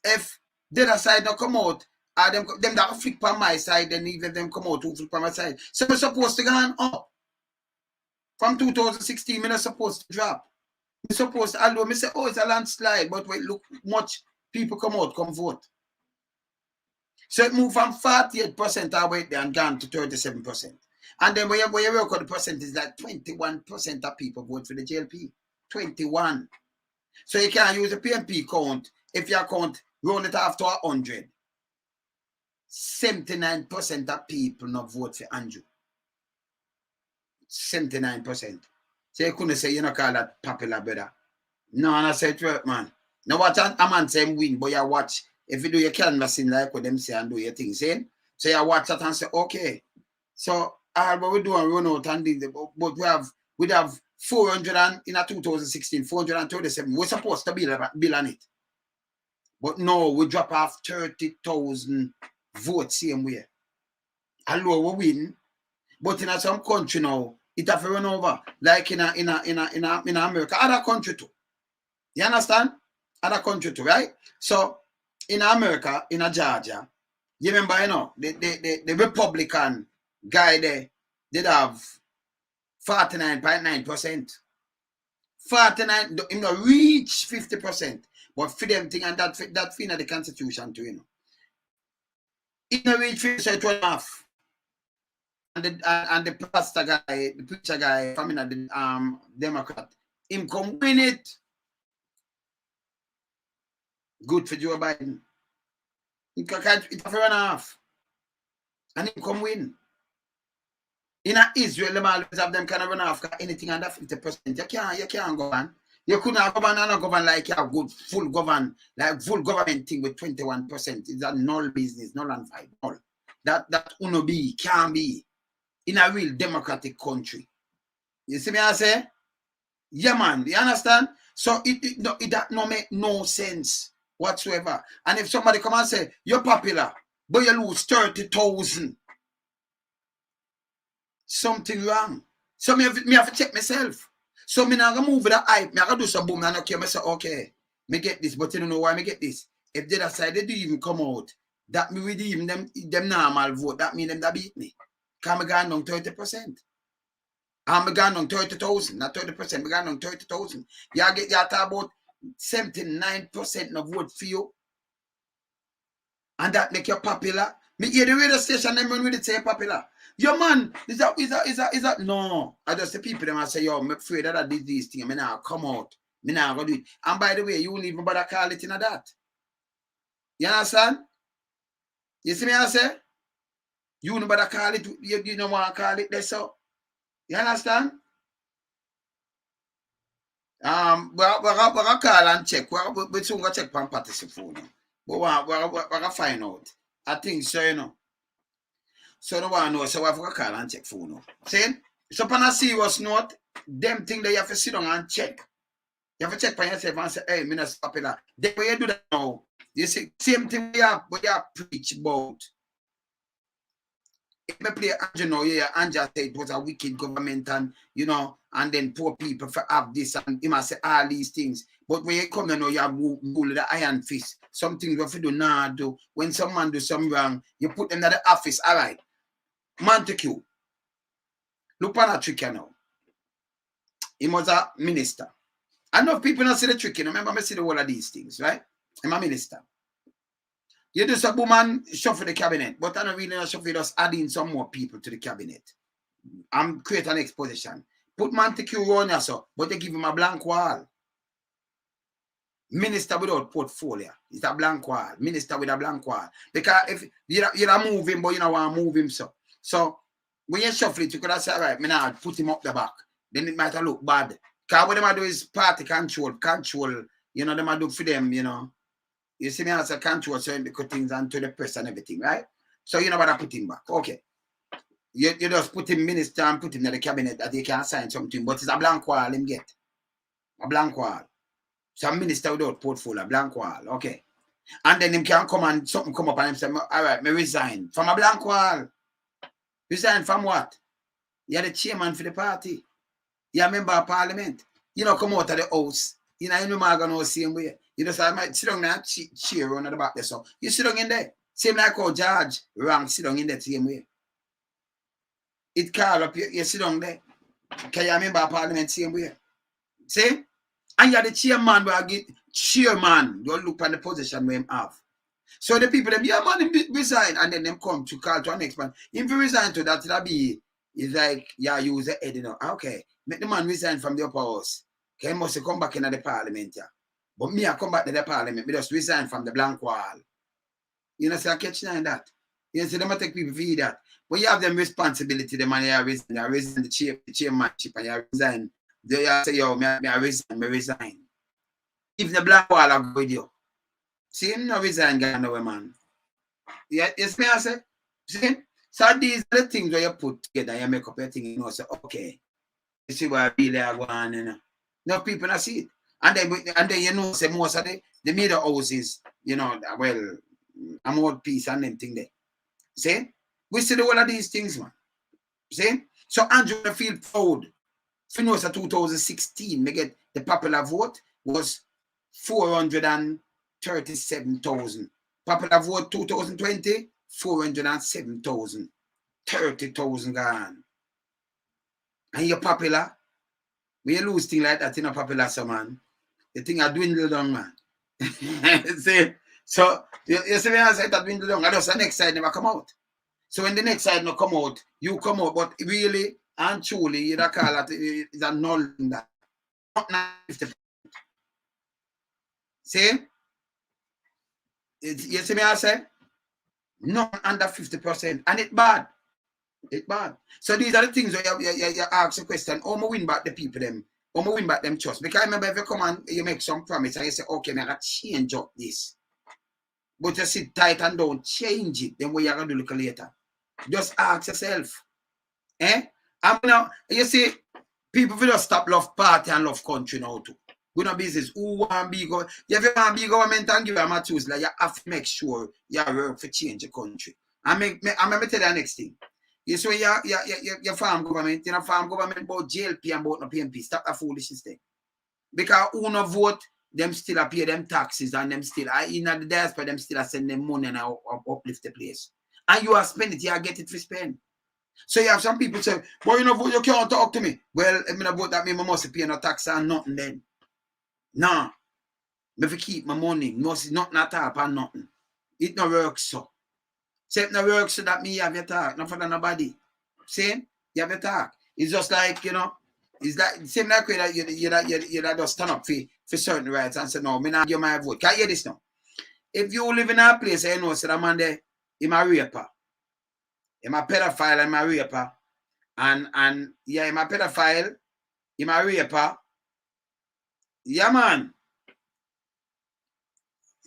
If the other side not come out, them that flick on my side, then even them come out who flick on my side. So I'm supposed to go on up. From 2016, I'm not supposed to drop. I'm supposed to, although I say, oh, it's a landslide, but wait, look, much people come out, come vote. So it moved from 48% away there and gone to 37%. And then when you work on the percentage, like 21% of people vote for the JLP. 21. So you can't use the PNP count if you count roll it after 100. 79% of people not vote for Andrew. 79%. So you couldn't say you not call that popular, brother. No, and I say it work, man. Now watch a man say win, but you watch if you do your canvassing like what them say and do your thing, saying. So you watch that and say, okay. So all what we do and run out and but we have 400 and in a 2016, 437. We're supposed to build on it. But no, we drop off 30,000 votes same way. Although we win, but in some country now, it have to run over. Like in America, other country too. You understand? Other country too, right? So in America, in Georgia, you remember, you know, the Republican guy there did have 49.9%. 49, you know, reach 50%. But for them thing and that thing of the Constitution too, you know. It no reach 50%. And the pastor guy, the preacher guy coming at the Democrat, him come win it. Good for Joe Biden. It's a fair enough. And him come win. In Israel, them always have them kind of run off anything under 50%. You can't go on. You couldn't govern and not govern like you have good full government thing with 21%. It's a null business, null and void. Null. That uno be, can be in a real democratic country. You see me I say? Yeah, man. You understand? So it that no make no sense whatsoever. And if somebody come and say, you're popular, but you lose 30,000, something wrong. So me have to check myself. So me not gonna move with the hype. Me I gonna do some boom and okay. Me say okay, me get this, but you don't know why me get this. If they decide they do even come out, that me redeem them normal vote. That mean them that beat me. Cause me gone down 30%. I'm gone down 30,000, not 30%. Me gone down 30,000. Y'all get y'all talk about 79% of vote for you, and that make you popular. Me hear the radio station them when they say popular. Yo man, is that no? I just the people them I say, yo, I'm afraid that I did these things. Me now come out. Me now go do it. And by the way, you won't even bother call it in that. You understand? You see me I say? You won't bother call it, you don't want to call it there, so. You understand? We're gonna call and check. We're soon gonna check on Patty's phone. But we're gonna find out. I think so, you know. So no one knows, so we have to call and check phone. See? So on a serious note, them thing that you have to sit down and check. You have to check for yourself and say, hey, me not popular. Then when you do that now, you see, same thing we have preach about. If me play Andrew now, yeah, Andrew said it was a wicked government and, you know, and then poor people for have this and he must say all these things. But when you come now, you have rule the iron fist. Some things you have to do now do. When some man do something wrong, you put them in the office. All right. Montague. Look on that trick now. He was a minister. I know people not see the trick. Remember, I see the whole of these things, right? I'm a minister. You do some woman shuffle the cabinet, but I don't really know shuffle, just adding some more people to the cabinet. I'm creating an exposition. Put Montague on here, so, but they give him a blank wall. Minister without portfolio. It's a blank wall. Minister with a blank wall. Because if you're moving, but you don't want to move him, so. So when you shuffle it, you could have said, all right, me now put him up the back. Then it might look bad. Because what they do is party control, you know, they do for them, you know. You see me as a control, so they put things onto the press and everything, right? So you know what I put him back. Okay. You just put him minister and put him in the cabinet that he can sign something, but it's a blank wall him get. A blank wall. So a minister without portfolio, blank wall. Okay. And then him can come and something come up and him say, all right, me resign. From a blank wall. Resign from what? You're the chairman for the party. You're a member of parliament. You know, come out of the house. You know, you know, I'm going to same way. You know, so I might sit down there and cheer on the back there. So you sit down in there. Same like how George Rank sit down in the same way. It call up, you sit down there. Can you remember parliament same way? See? And you're the chairman where I get chairman. You look at the position where him have. So the people, them, yeah, man, resign. And then them come to call to an next man. If you resign to that, it'll be, it's like, yeah, use the head, you know. Okay, make the man resign from the upper house. Okay, he must come back into the parliament, yeah. But me, I come back to the parliament, me just resign from the blank wall. You know, so I catch in that. You know, so they might take people for that. When you have them responsibility, the man you resign the chairmanship and you resign. They say, yo, me resign. If the blank wall I go with you. See, him no resign, no man. Yeah, yes, me I say. See? So these are the things where you put together, you make up your thing, you know, say, okay. You see where I really are going, you know. No people not see it. And then you know, say most of the middle houses, you know, well, I'm old piece and them thing there. See? We see the whole of these things, man. See? So Andrew feel proud. If you know, it's 2016, me get the popular vote was 437,000. Popular vote 2020, 407,000. 30,000 gone. And you're popular. When you lose things like that in a popular, so man, the thing are dwindle down, man. See? So, you see me I say that dwindle down, and just the next side never come out. So when the next side not come out, you come out, but really and truly, you don't call it, it's a null in that. Not 50%. See? You see me I say? Not under 50%. And it's bad. It's bad. So these are the things where you ask the question, how am I win back the people them? How am I win back them trust? Because I remember if you come and you make some promise and you say, okay, man, I gotta change up this. But you sit tight and don't change it, then what you're going to do look later. Just ask yourself. Eh? And now, you see, people will just stop love party and love country now too. We no business. Who want to be government? If you want to be government and give them a choose, like you have to make sure you work for change the country. And me tell you the next thing. You see, your farm government, you know, farm government about JLP and about no PMP. Stop that foolishness thing. Because who no vote, them still pay them taxes and them still, in the diaspora, them still send them money and uplift the place. And you are spend it, you get it for spend. So you have some people say, well, you know, vote, you can't talk to me. Well, I mean, I vote that me must pay no tax and nothing then. Nah. If I keep my money, must not tap and nothing. It no works so. Say it no works so that me have your talk, not for nobody. Same, you have your talk. It's just like, you know, it's like same like way that you just stand up for certain rights and say, no, me not give my vote. Can you hear this now? If you live in a place, you know, say that man there, he's a raper. He's a pedophile and a raper. And yeah, he's a pedophile, he's a raper. Yeah, man.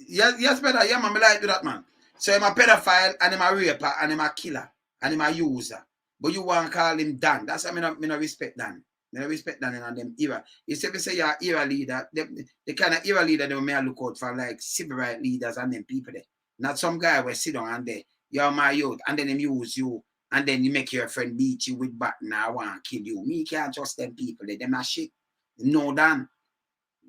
Yes, better. Yeah, man, I like do that, man. So I'm a pedophile and I'm a raper and I'm a killer and I'm a user. But you want to call him Dan. That's why I don't respect Dan. I don't respect Dan in them era. You see, if you say you're an era leader, the kind of era leader they may look out for like civil rights leaders and them people there. Not some guy will sit down and there, you're my youth, and then him use you, and then you make your friend beat you with button, I want to kill you. Me can't trust them people there. Them are shit. No, Dan.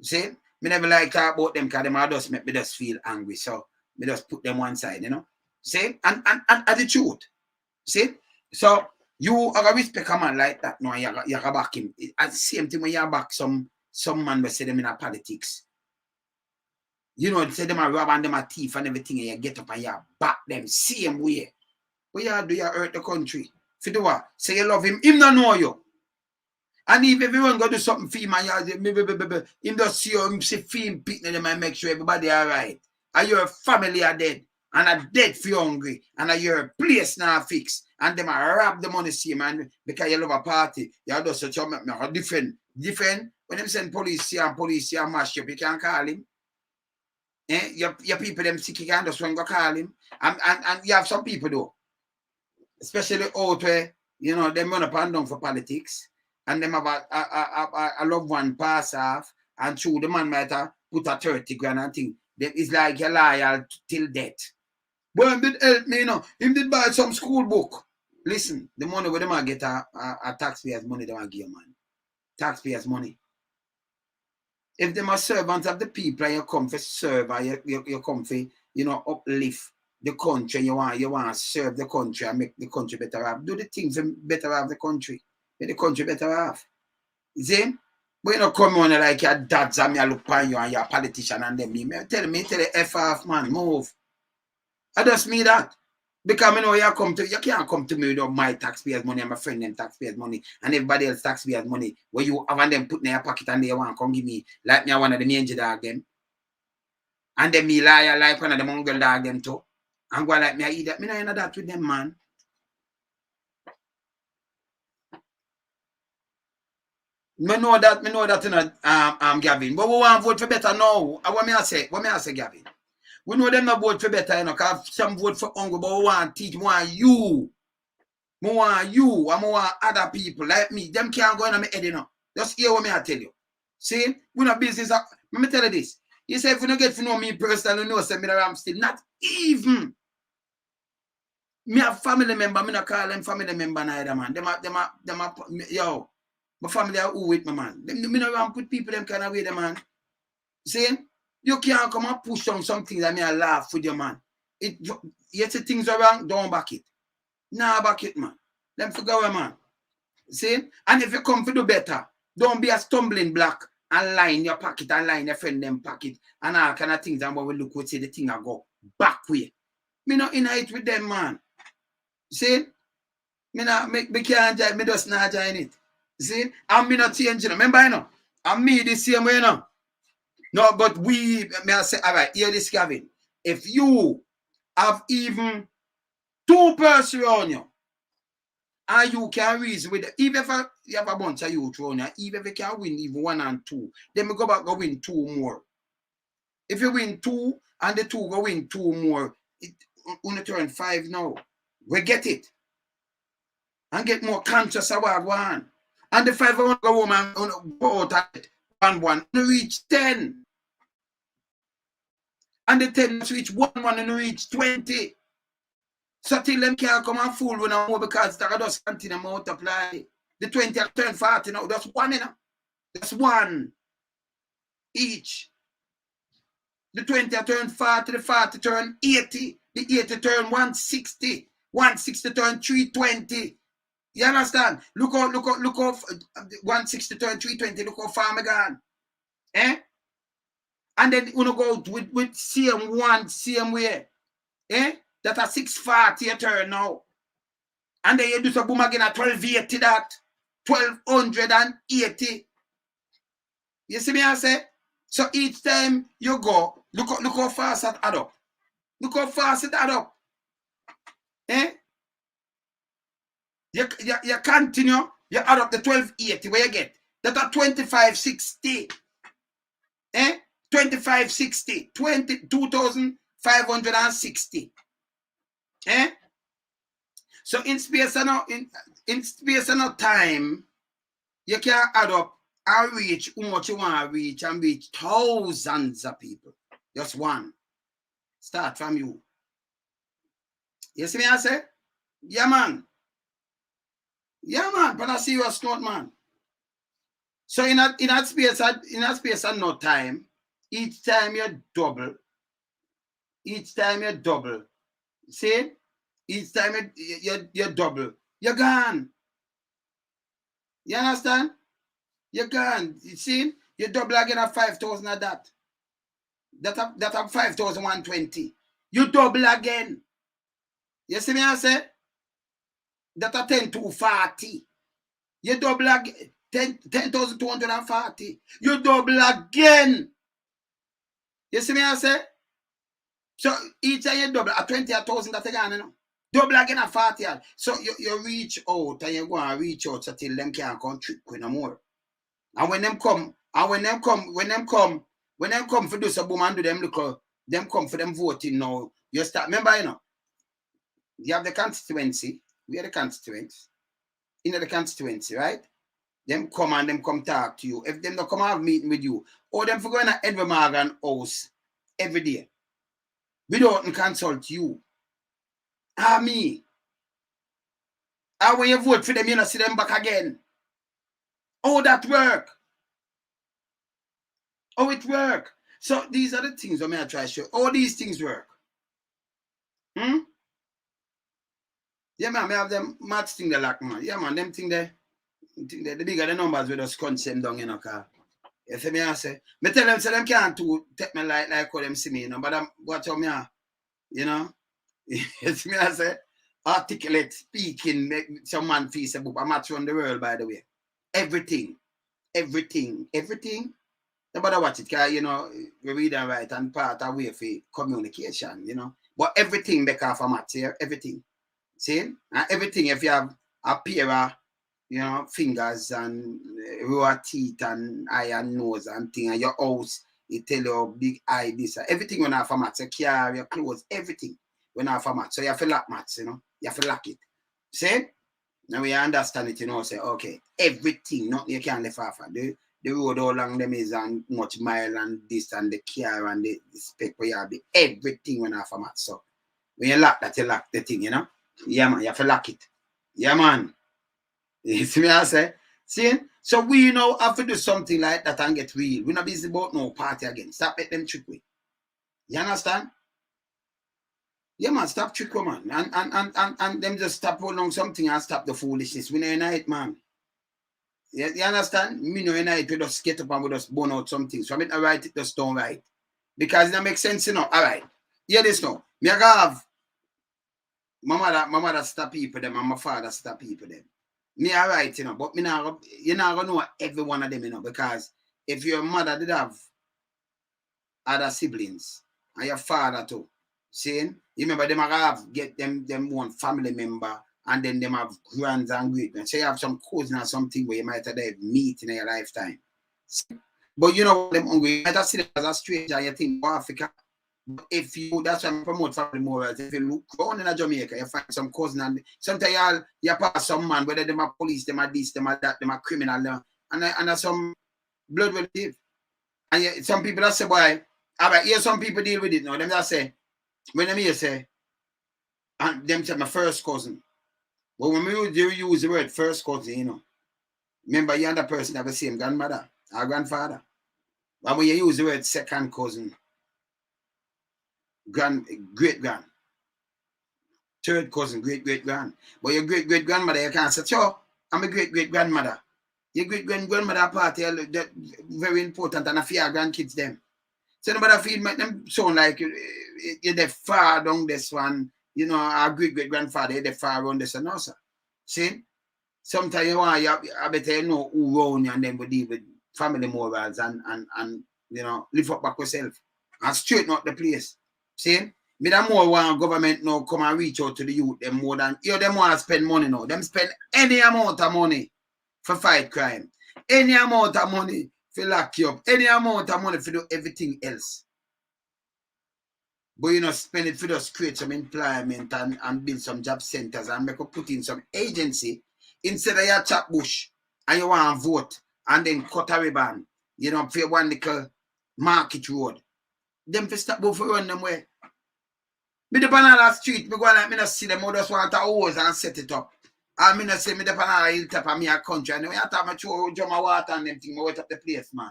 See? Me never like talk about them because them are just make me just feel angry. So me just put them one side, you know. See? And the truth. See? So you are a respect a man like that. No, you back him. At the same time when you back some man will say them in a politics. You know, say them are rob and them are thief and everything, and you get up and you back them same way. What you do, you hurt the country. For the what? Say you love him don't know you. And if everyone go do something for him and him just see you, him see film picking them and make sure everybody all right. And your family are dead. And are dead for you hungry. And your place now fixed. And them are rob the money see man because you love a party. You do such a different. When them send police here and mash up, you can't call him. Your people them sick, you can't just go call him. And you have some people though. Especially out where, you know, them run up and down for politics. And them have a loved one pass off, and through the man might have put a 30 grand and thing. It's like you're loyal till death. But him did help me, you know. Him did buy some school book. Listen, the money where they might get a taxpayers' money, they want to give you, man. Taxpayers' money. If them are servants of the people and you come for serve, and you come for, you know, uplift the country, you want to serve the country and make the country better off. Do the things better off the country. Make the country better off. See? But you know, come on like your dads and me I look on you and you're a politician and them. Tell the F off, man, move. I just mean that. Because I know you can't come to me with my taxpayers' money and my friend them taxpayers' money and everybody else taxpayers' money where you have them put in your pocket and they want to come give me like me one of the mangy dog them. And then me lie like one of the mongrel dog them too. And go like me I eat that. Me not that with them, man. Me know that you know, Gavin. But we want to vote for better now. What me I say, Gavin? We know them not vote for better, you know, because some vote for hungry, but we want to teach more you. More you, and more other people like me. Them can't go in my head, you know. Just hear what me I tell you. See, we not business. Let me tell you this. You say if you don't get to know me personally, you know, say me I'm still not even. Me a family member, me not call them family member neither, man. Them a yo. My family are who with me, man. Me not want to put people them kind of way, them, man. See? You can't come and push on something that me I laugh with you, man. You say things are wrong, don't back it. Nah, back it, man. Them figure away, man. See? And if you come to do better, don't be a stumbling block and line your pocket and line your friend them pocket and all kind of things. And when we look, we see the thing I go back way. Me not in it with them, man. See? Me can't join, me just not join it. See? And me not changing. Remember, you know? And me the same way, you know? No, but may I say, all right, hear this, Gavin. If you have even 2 persons around you, and you can reason with it, even if you have a bunch of youth around you, even if you can win even 1 and 2, then we go back and win 2 more. If you win 2, and the 2 go win 2 more, it only turn 5 now. We get it. And get more conscious about one. And the 5 go home and go out at 1-1, reach 10. And the 10 reach 1-1 and reach 20. So till them can't come and fool with no more because they just continue to multiply. The 20 turn 40 now, that's one, you know. That's one each. The 20 turn 40, the 40 turn 80, the 80 turn 160, 160 turn 320. You understand? Look how 160 turn 320, look how far me gone. Eh? And then you go with same one, same way. Eh? That a 640 a turn now. And then you do some boom again at 1280 that. 1280. You see me I say? So each time you go, look how fast it add up. Look how fast it add up. Eh? You continue, you add up the 1280 where you get. That are 2560. Eh? 2560. 22,560. Eh? So in space and in space and no time, you can add up and reach how much you want to reach and reach thousands of people. Just one. Start from you. You see me I say? Yeah, man. Yeah, man. But I see you a snort, man. So in that space and no time, each time you double. Each time you double. See? Each time you double. You're gone. You understand? You're gone. You see? You double again at 5,000 of that. That have 5,120. You double again. You see me I say? That are 10,240. You double again. 10,240. You double again. You see me I say? So each time you double at 20,000 that again, you know. Double again at 40. So you reach out and you go and reach out so till them can't come trick with no more. And when them come for do some boom and do them look, them come for them voting now. You start, remember, you know, you have the constituency, we are the constituents, in the constituency, right? Them come talk to you. If them don't come have meeting with you, or them for going to Edward Morgan house every day. We don't consult you. Me. And when you vote for them, you don't see them back again. Oh, that work. Oh, it work. So these are the things I'm going to try to show. All these things work. Yeah, man, I have them mad thing they like, man. Yeah, man, them thing they the bigger the numbers with us crunch them down, you know, car. You see me, I say. Me tell them, say them can't take me like how them see me, you know, but I'm watch how me, you know. You see me, I say. Articulate, speaking, make some man feel say, I'm match around the world, by the way. Everything. Nobody watch it, because, you know, we read and write and part of way for communication, you know. But everything make off a match here, everything. See? And everything, if you have a pair of, you know, fingers and raw teeth and eye and nose and thing, and your house, it tell you big eye, this, everything when I have a match, your car, your clothes, everything when I have a match. So you have to lock match, you know. You have to lock it. See? Now we understand it, you know, say, okay, everything, nothing you can't live off of. The road how long them is and much mile and this and the car and the spec where you have the everything when I have a match. So when you lock that, you lock the thing, you know. Yeah, man, you have to lock it. Yeah, man. You see me, I say? See? So we now have to do something like that and get real. We're not busy about no party again. Stop let them trick we. You understand? Yeah, man, stop trick, man. And them just stop holding on something and stop the foolishness. We know unite, man. You understand? Me know unite, we just get up and we just burn out some things. So I mean, I write it just don't write. Because it don't make sense, you know. All right. Hear this now. Me I have my mother stop people them and my father stop people them. Me all right, you know, but you're not gonna know every one of them, you know, because if your mother did have other siblings and your father too, saying, you remember them have get them one family member and then them have grands and great men. So you have some cousin or something where you might have meet in your lifetime. But you know them hungry, you might have seen them as a stranger and you think, oh, Africa. But if you, that's why I promote family morals. If you look around in Jamaica, you find some cousin and sometimes you pass some man, whether them are police, them are this, them are that, them are criminal, and some blood relative. And some people that say, boy, all right, here some people deal with it now. Them that say, when them here say, And them say my first cousin. But when we use the word first cousin, you know, remember you and the person have the same grandmother or grandfather. But when you use the word second cousin, great grand, third cousin, great grand. But your great grandmother, you can't say, so I'm a great grandmother. Your great grandmother party that very important, and I fear grandkids them. So nobody feel make them sound like you're the far down this one, you know, our great grandfather, you're the far around this and also. See? Sometimes you want I better you know who round you and then we deal with family morals and you know, lift up back yourself and straighten out the place. See? Me that more want government now come and reach out to the youth them more than you know, them want to spend money now. Them spend any amount of money for fight crime. Any amount of money for lock you up. Any amount of money for do everything else. But you know, spend it for just create some employment and build some job centers and make up put in some agency instead of your chap bush and you want to vote and then cut a ribbon, you know, for one little market road. Them for stop both for run them way. Me the banana street, me go like me not see them, I just want a hose and set it up. And me not say me the banana hilltop and me a country. And when I talk my throw drum of water and them thing, I wet up the place, man.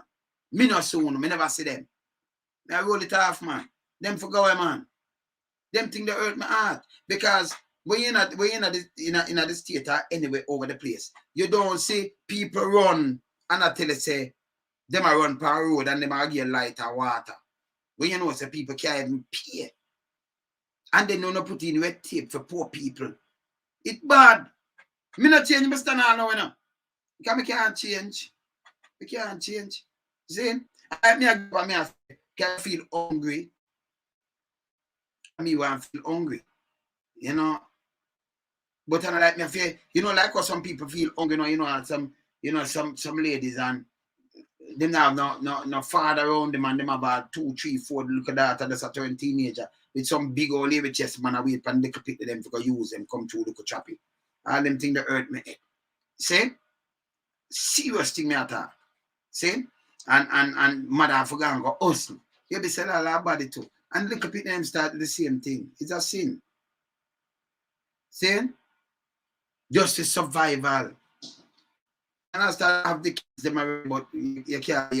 Me not soon, me never see them. Me I roll it off, man. Them for go away, man. Them thing that hurt my heart. Because we're in the state anyway over the place. You don't see people run and I tell you say them a run per road and them a get light or water. When you know say people can't even pay. And they don't put in red tape for poor people. It's bad. Me not change my stand now, you know. Because me can't change. Me can't change. See? I can feel hungry. Me want to feel hungry. You know. But I like me feel, you know, like how some people feel hungry, you know, and some ladies and them have no father around them and them about 2, 3, 4 look at that and that's a turn teenager with some big old lady chest man away and they could pick them to go use them, come through look choppy. All them things that hurt me. See? Serious thing me attack. See? And mother forgot and go hustle. You be sell all our body too. And look at them start the same thing. It's a sin. See? Just a survival. And I start have the kids them but you can't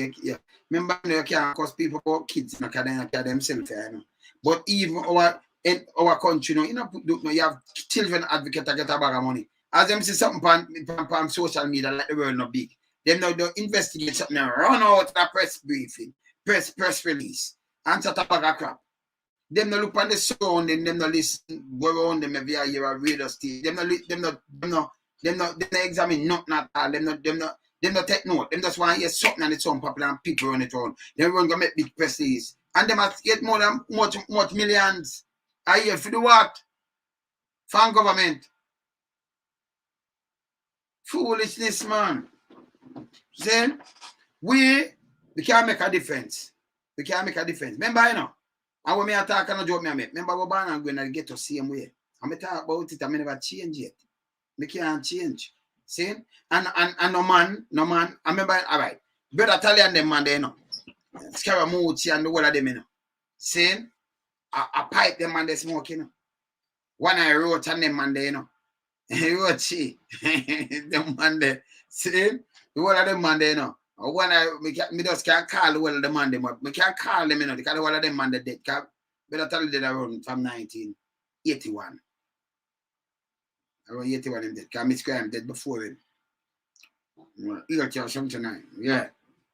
remember you can't cause people about kids and can themselves, you know. But even our country, you know, you have children advocate to get a bag of money. As them see something on social media like the world not big. Them now they investigate something and run out a press briefing, press release, and start a bag of crap. Them no look on the sound, them no listen, go around them every year a radio station. Them no examine nothing at all. Them no take note. Them just want to hear something and it's on popular and people run it around. They run go make big presses. And them must get more than much millions a year for the what? From government. Foolishness, man. See? We can't make a difference. We can't make a difference. Remember, you know? And when me attack and a joke me I make. Remember what Barnum going to get the same way. And me talk about it, I never change yet. Me can't change. See? And no man, I remember, all right. Brother Italian them man there, you know. Scaramucci and the whole of them, you know. See? I pipe them man they smoke, you know. One I wrote and them man there, you know. He wrote she. Them man there. See? The whole of them man there, you know. One me just can't call the whole of them man there, but me can't call them, you know, because the whole of them man there dead. Brother Italian did around from 1981. Around 81 him dead. Because Miss Graham dead before him. Year or something like yeah.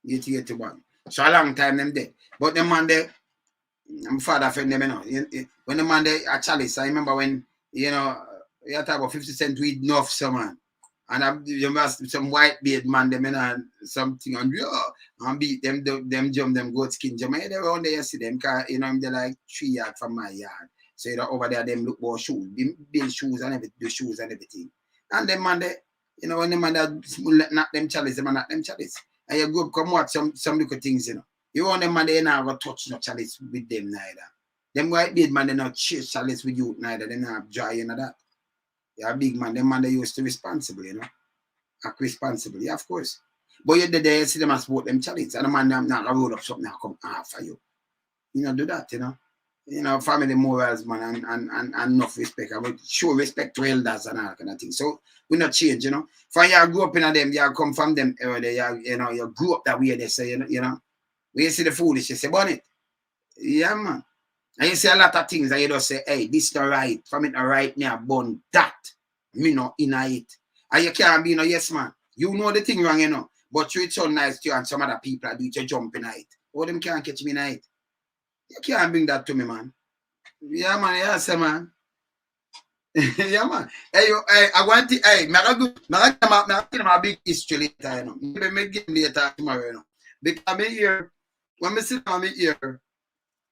81. So a long time them dead. But the man there, my father friend them, you know. When the man there at Chalice, I remember when, you know, you talk about 50 cent weed enough some man. And you must some white beard man them, you know, and something and beat them jump them goat skin jump. They around there you see them, cause you know they're like 3 yards from my yard. So you know over there them look for shoes, build shoes and everything, the shoes and everything. And them man they, you know, when the man that knock them chalice, them knock them chalice. And you go come watch some little things, you know. You want them man they not go touch no chalice with them neither. Them white beard man they not chase chalice with you neither. They not dry you know that. You're a big man, them man they used to responsible, you know. Act responsible, yeah, of course. But you there see them as both them chalice. And the man them not roll up something and come after you. You know, do that, you know. you know, family morals, man, and enough respect. I would show respect to elders and all kind of thing. So we not change, you know. For you grew up in them, you come from them area, you know, you grew up that way, they say, you know. When you see the foolish, you say, bonnet. Yeah, man. And you see a lot of things and you just say, hey, this not right. From it not right, me I burn that. Me not in it. And you can't be no yes, man. You know the thing wrong, you know. But you it's so nice to you and some other people do it, you jump in it. All them can't catch me in it. You can't bring that to me, man. Yeah, man. Yeah, say, man. Yeah, man. Hey, I want to, hey, I'm going to big history later, you know. Maybe make game later tomorrow, you know. Because I'm here, when I sit down here,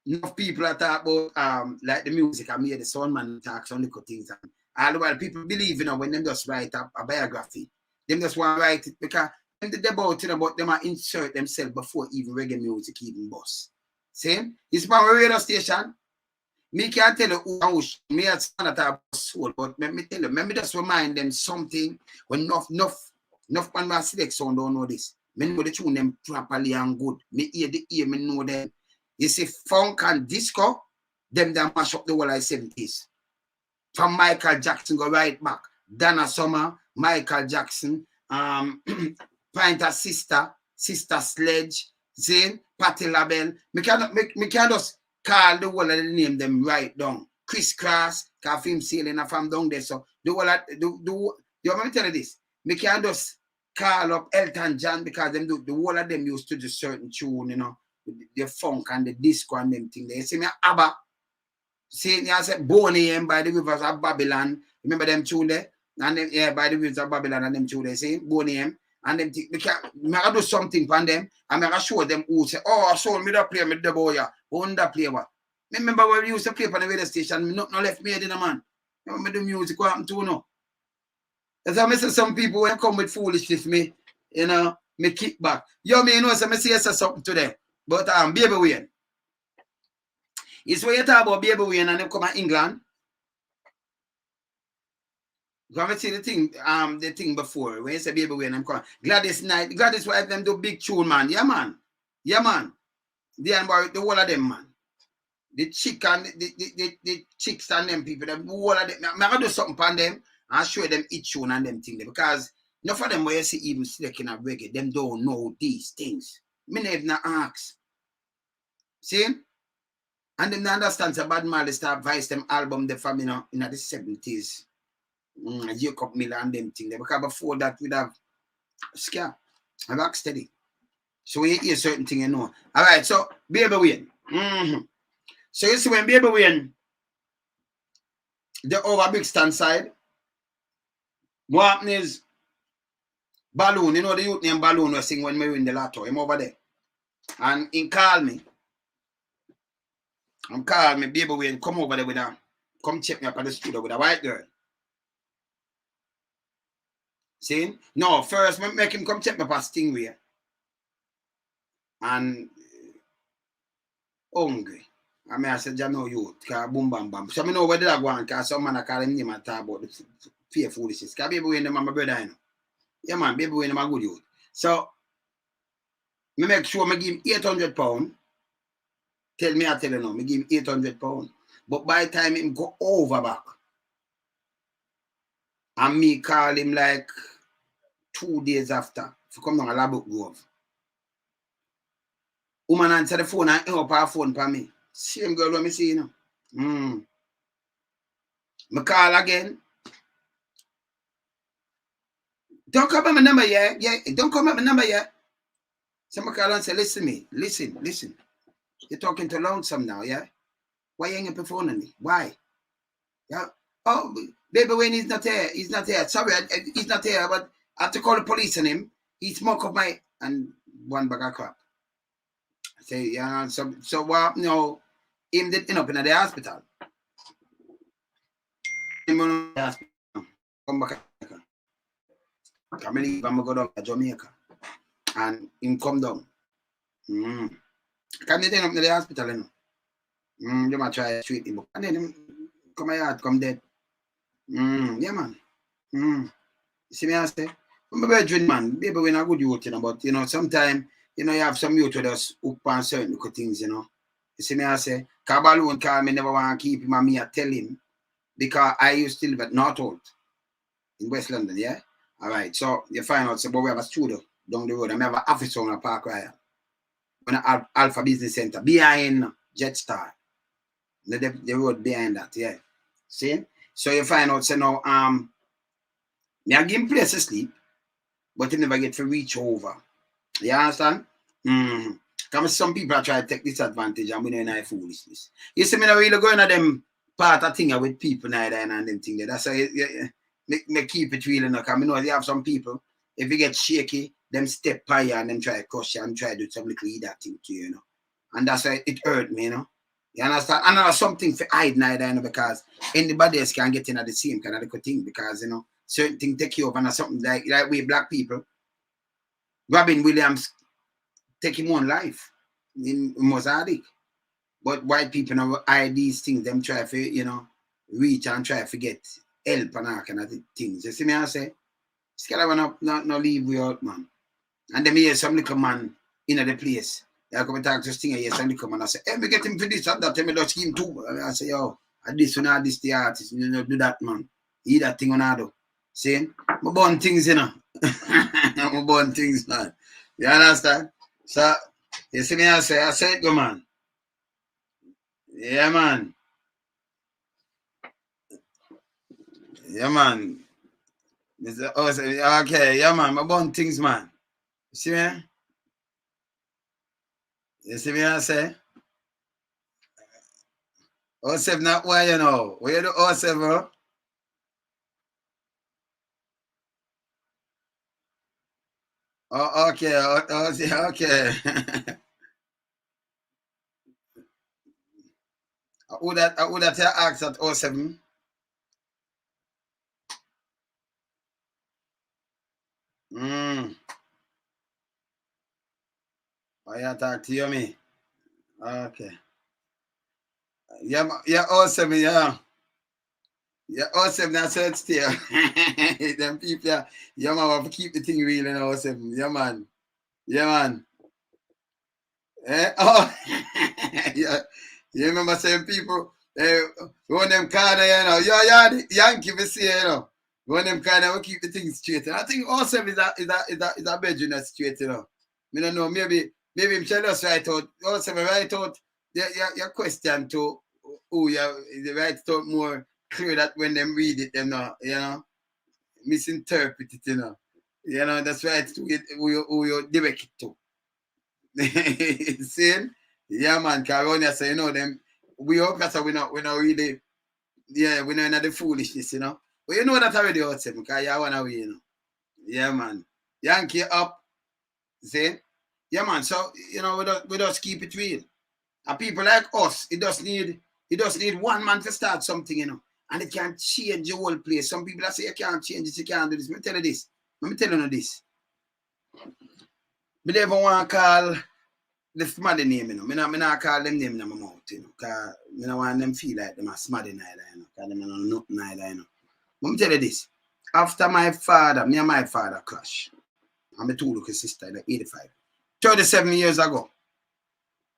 enough people are talk about like the music, I made the sound man talks on little things. And all the while people believe, you know, when them just write a biography, them just want to write it because them the about, you know, but them are insert themselves before even reggae music even boss. See? It's from a radio station. Me can't tell you who me as about soul, but let me tell you, let me just remind them something when enough man will select sound don't know this. Me know the tune them properly and good. Me hear the ear, me know them. You see, funk and disco, them that mash up the whole of the 70s. From Michael Jackson go right back. Donna Summer, Michael Jackson, Pinter Sister Sledge, Zane, Patti LaBelle. Me can't just call the whole of the name them right down. Chris Cross, cause film sailing from down there. So the whole of you want me to tell you this? Me can't just call up Elton John because them the whole of them used to do certain tune, you know. The funk and the disco and them thing. They see me ABBA. See, I said Boney M by the rivers of Babylon. Remember them tune there? And them, yeah, by the rivers of Babylon and them tune there. See, Boney M. And them thing. I do something for them. And I show them who say, oh, I saw me that play with the boy. Who that play what? Remember when we used to play on the radio station? Nothing left me in a man. Remember the music what happened to no. As I say, some people when come with foolishness, me, you know, me kick back. You know, so I say something to them. But Baby Wayne. It's when you talk about Baby Wayne and them come to England. Come and see the thing before. When you say Baby Wayne, I'm coming. Gladys wife them do big tune, man. Yeah, man. Yeah, man. The whole of them, man. The chick and the chicks and them people, the whole of them. I'm gonna do something for them and show them each tune and them thing there. Because enough of them where you see even selecting a reggae, them don't know these things. Me never not ask. See? And them understand so Bad Marley start vice them album the from, you know, in the 70s. Jacob Miller and them thing there. Because before that we'd have scare. I rock steady. So we hear certain thing, you know. Alright, so Baby Wayne. So you see when Baby Wayne the over big stand side, what happens is Balloon, you know the youth name Balloon was sing when we win the lotto. Him over there. And he called me. I'm calling me, Baby Wayne, come over there with her. Come check me up at the studio with a white girl. See? No, first, make him come check me up at Stingray. And hungry. I said, you know, you, boom, bam, bam. So I know where did I go on, because some man I call him name and talk about the fear foolishness. Because Baby Wayne, my brother, you know. Yeah, man, Baby Wayne, my good youth. So, me make sure I give him £800. Tell me, I tell you now, me give him £800. But by the time him go over back, and me call him like 2 days after, to come down a Labuk Grove. Woman answer the phone and hang up her phone for me. Same girl when me see, you know. Me call again. Don't come up my number yet. Yeah, don't come up my number yet. So me call and say, listen me. Listen. You're talking too lonesome now, yeah? Why you hanging up the phone on me? Why? Yeah. Oh, Baby Wayne is not here. He's not here. Sorry, he's not here, but I have to call the police on him. He smoked up my and one bag of crap. I say, yeah, so what, you know, him did end up in the hospital. Come back. Come leave, I'm going to go to Jamaica. And him come down. Come they end up in the hospital, you know. You might try to treat him. And then him come out, come dead. Yeah, man. You see me, I say, I'm a virgin, man. Baby, we're not good youth, you know, but, you know, sometimes, you know, you have some youth with us hook on certain things, you know. You see me, I say, Balloon call me, never want to keep him, and me I tell him, because I used to live at Northolt in West London, yeah? All right, so you find out, so but we have a studio down the road, and we have an office on a Park Royal, on an Alpha Business Center, behind Jetstar, the road behind that, yeah. See? So you find out, so now, me I give him place to sleep, but he never get to reach over. You understand? Because some people are trying to take this advantage and we know in foolishness. You see, me not really going at them part of thing with people now and them thing there. That's why me keep it real enough. Because I know you have some people, if you get shaky, them step higher and them try to crush you and try to do some little that thing to you, you know. And that's why it hurt me, you know. You understand? And there's something for hide now, you know, because anybody else can get in at the same kind of thing because, you know, certain things take you over and something like we black people. Robin Williams take him on life in Mozambique. But white people now hide these things, them try to, you know, reach and try to get help and all kind of things. You see me I say? Scala not leave we out, man. And then me hear some little man in the place. I come and talk to this thing, I hear some little man. I say, hey, me get him for this and that, me just him too. I say, yo, this one or this the artist, you know, do that, man. Eat that thing on I do. See? I burn things, you know. I burn things, man. You understand? So, you see me I say it, go, man. Yeah, man. Yeah, man. Okay, yeah, man. I burn things, man. You see me? You see me I say? 07 not why you know. Where you do 07, bro? Oh, okay. Okay. I would have asked at 07. I talk to you, me. Okay. Yeah, 07, yeah. Yeah, 07, that's it still. Them people, yeah, man, have to keep the thing real in 07. Yeah, man. Yeah, man. Eh? Oh, yeah. You remember saying people, one them kind of, you know, yeah, the Yankee, we see, you know. One them kind of will keep the things straight. And I think 07 is a bedroom that's straight, you know. I don't know, maybe I'm just right out. 07 right out your question to who you right out more clear that when them read it, them not, you know, misinterpret it, you know. You know, that's right to it who you direct it to. See? Yeah, man, because when you say, you know, them, we hope that we not really, yeah, we not in the foolishness, you know. But you know that already outside, because you want to win, you know. Yeah, man. Yankee up, see? Yeah, man, so, you know, we just keep it real. And people like us, it does need one man to start something, you know. And it can change the whole place. Some people that say you can't change this, you can't do this. Let me tell you this. Let me tell you this. I never want to call the smaddy name, you know. I not call them name in my mouth, you know. Because I don't want them feel like them are smaddy neither, you know. Because them are not neither, you know. Let me tell you this. After my father, me and my father clash. I'm a two little sister, like 85. 37 years ago.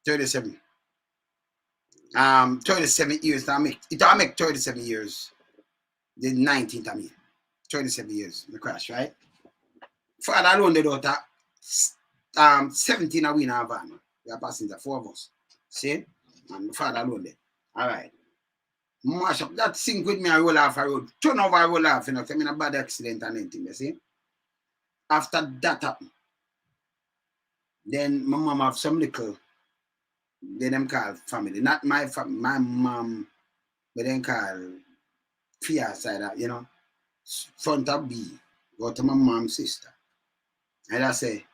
37. 37 years. I make 37 years. The 19th I mean. 37 years. The crash, right? Father alone the daughter. 17 I win our van. We are passenger, 4 of us. See? And my father alone there. Alright. Mash up. That sink with me, I roll off a road. Turn over, I roll off, you know, I'm in a bad accident and anything, you see? After that happened, then my mom have some little, they them call family. Not my family, my mom, but then call Fia side, you know, front of B, go to my mom's sister. And I say,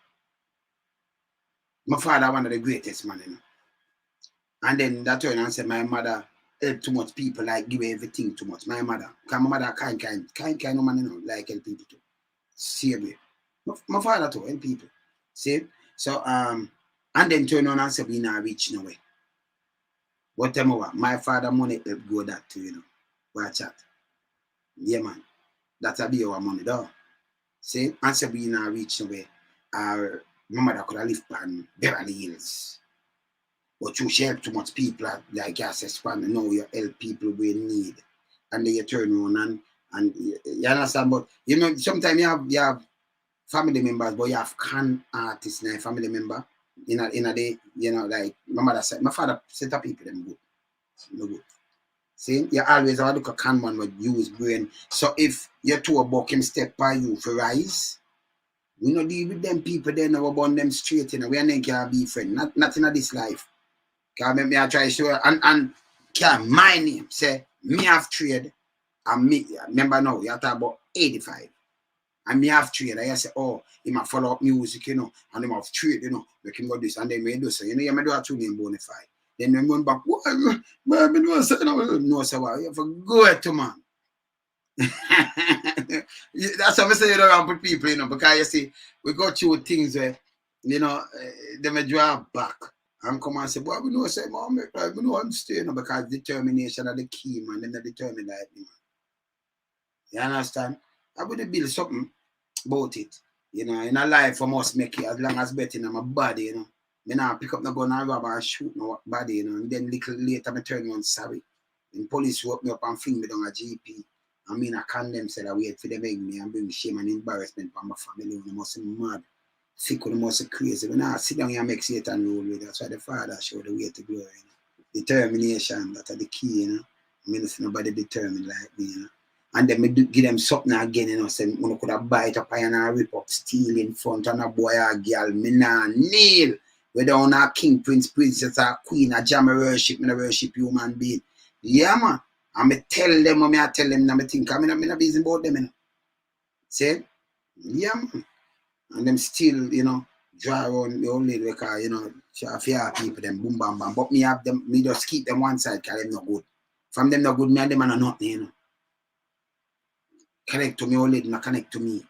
my father one of the greatest man, you know. And then that turn and say my mother help too much people, like give everything too much. My mother, because my mother kind no man, you know, like help people too. Same way. My father too, help people. See? So and then turn on and say we not reach no way. But tell me what, my father money help go that too, you know. Watch out. Yeah, man. That's a be our money though. See? And say we not reach no way. My mother could have lived on Beverly Hills. But you help too much people, like I said, Span, now you help people we need. And then you turn around and you understand, but you know, sometimes you have family members, but you have con artists and family member. In a day, you know, like my mother said, my father set up people them good. No good. See, you always have to look a can man with use brain. So if you're too about him step by you for rise, we no deal with them people, they never burn them straight, you know. We ain't can be friend. Not in this life. Can me I try to show and can my name say me have trade and me remember now you talk about 85. And me have trade. I say, oh, he might follow up music, you know, and he have trade, you know, make him go this, and then we do so. You know, you may do a tune in Bonify. Then we run back, what? Man, me do say no, sir, you have to go to man. That's what I say, you know, put people, you know, because you see, we go through things where, you know, they may draw back and come and say, boy, we know, say, mom, we know I'm staying, you know, because determination are the key, man. They're not determined like me, man. You understand? I would build something about it. You know, in a life I must make it as long as betting on my body, you know. Me now pick up the gun and rob and shoot my body, you know, and then little later I turn around sorry. And police woke me up and fling me down a GP. I mean I condemn said I wait for them egg me and bring shame and embarrassment for my family. They must be mad. Sick with them must be crazy. When I sit down here and make Satan roll with, that's why the Father showed the way to glory, you know. Determination, that are the key, you know. I mean it's nobody determined like me, you know. And then we give them something again, you know, say, we could have bite up and rip up, steal in front of a boy or girl. Me nah kneel. Whether on a king, prince, princess, or queen, a jam worship, me worship human being. Yeah, man. And me tell them, I tell them, I think, I'm not busy about them, you know. See? Yeah, man. And them still, you know, draw around the old lady because, you know, fear people, them boom, bam, bam. But me have them, me just keep them one side because them not good. From them not good, me and them are nothing, you know. Connect to me, old lady, not connect to me.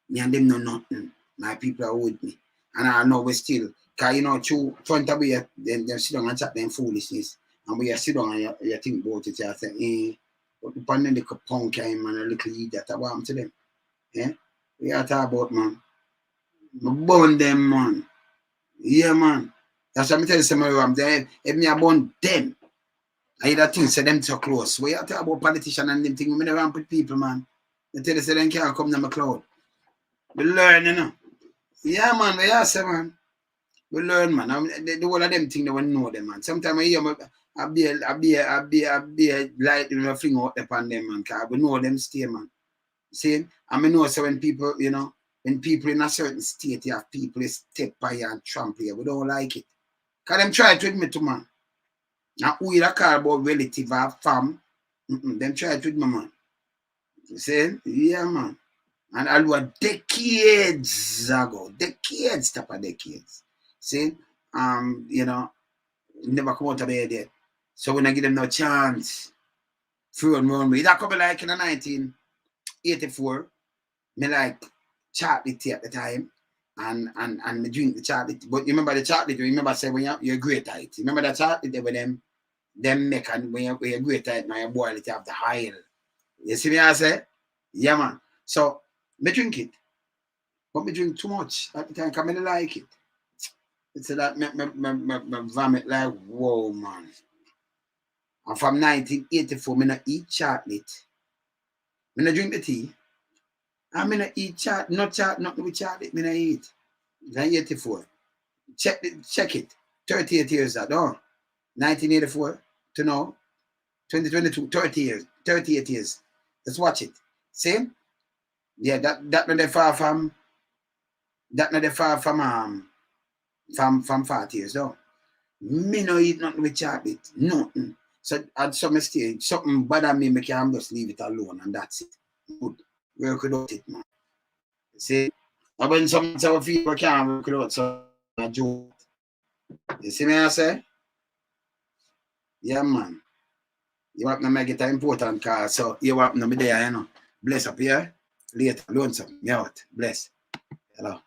Me and them know nothing. My people are with me. And I know we still, because you know, through front of me, them sit down and chat them foolishness. And we sit down and you think about it, you say, but the little punk man, a little idiot, I want to them. Yeah? We are talking about, man. I burn them, man. Yeah, man. That's what I tell you, somebody, I'm there. If me I burn them, I either think say them so close. We are talking about politicians and them things. We never put people, man. They tell us they can't come to my cloud. We learn, you know. Yeah, man, we are say, man. We learn, man. The whole of them things they won't know them, man. Sometimes I hear I be like you know, fling out upon them, man, because we know them stay, man. See? And I know so when people, you know, when people in a certain state, you have people step by you and trample you. We don't like it. Because them try to admit to man. Now who you call about relative or fam, them try to admit, man. You see? Yeah, man. And I was decades ago, decades, see, you know, never come out of bed yet. So when I give them no chance, through and run me. That couple like in 1984, me like chocolate tea at the time, and me drink the chocolate. But you remember the chocolate? You remember say when you're great at it. You remember that chocolate with them make and when you're great at it, now you boil it, you have the oil. You see me? I say, yeah, man. So me drink it. But me drink too much at the time because I like it. It's that me vomit like, whoa, man. And from 1984, I not eat chocolate. I not drink the tea. And I not eat chocolate, nothing with chocolate, I not eat. 1984. Check it. 38 years that, oh. 1984 to now. 2022, 30 years. 38 years. Let's watch it. See? Yeah, that not far from 40 years though. Me no eat nothing with chocolate. Nothing. So at some stage, something bother me, make I just leave it alone and that's it. Good. Work without it, man. See? And when some people can't work without so I joke. You see me I say? Yeah, man. You want to make it important cause so you want to be there, you know. Bless up here. Later. Lonesome. Me out. Bless. Hello.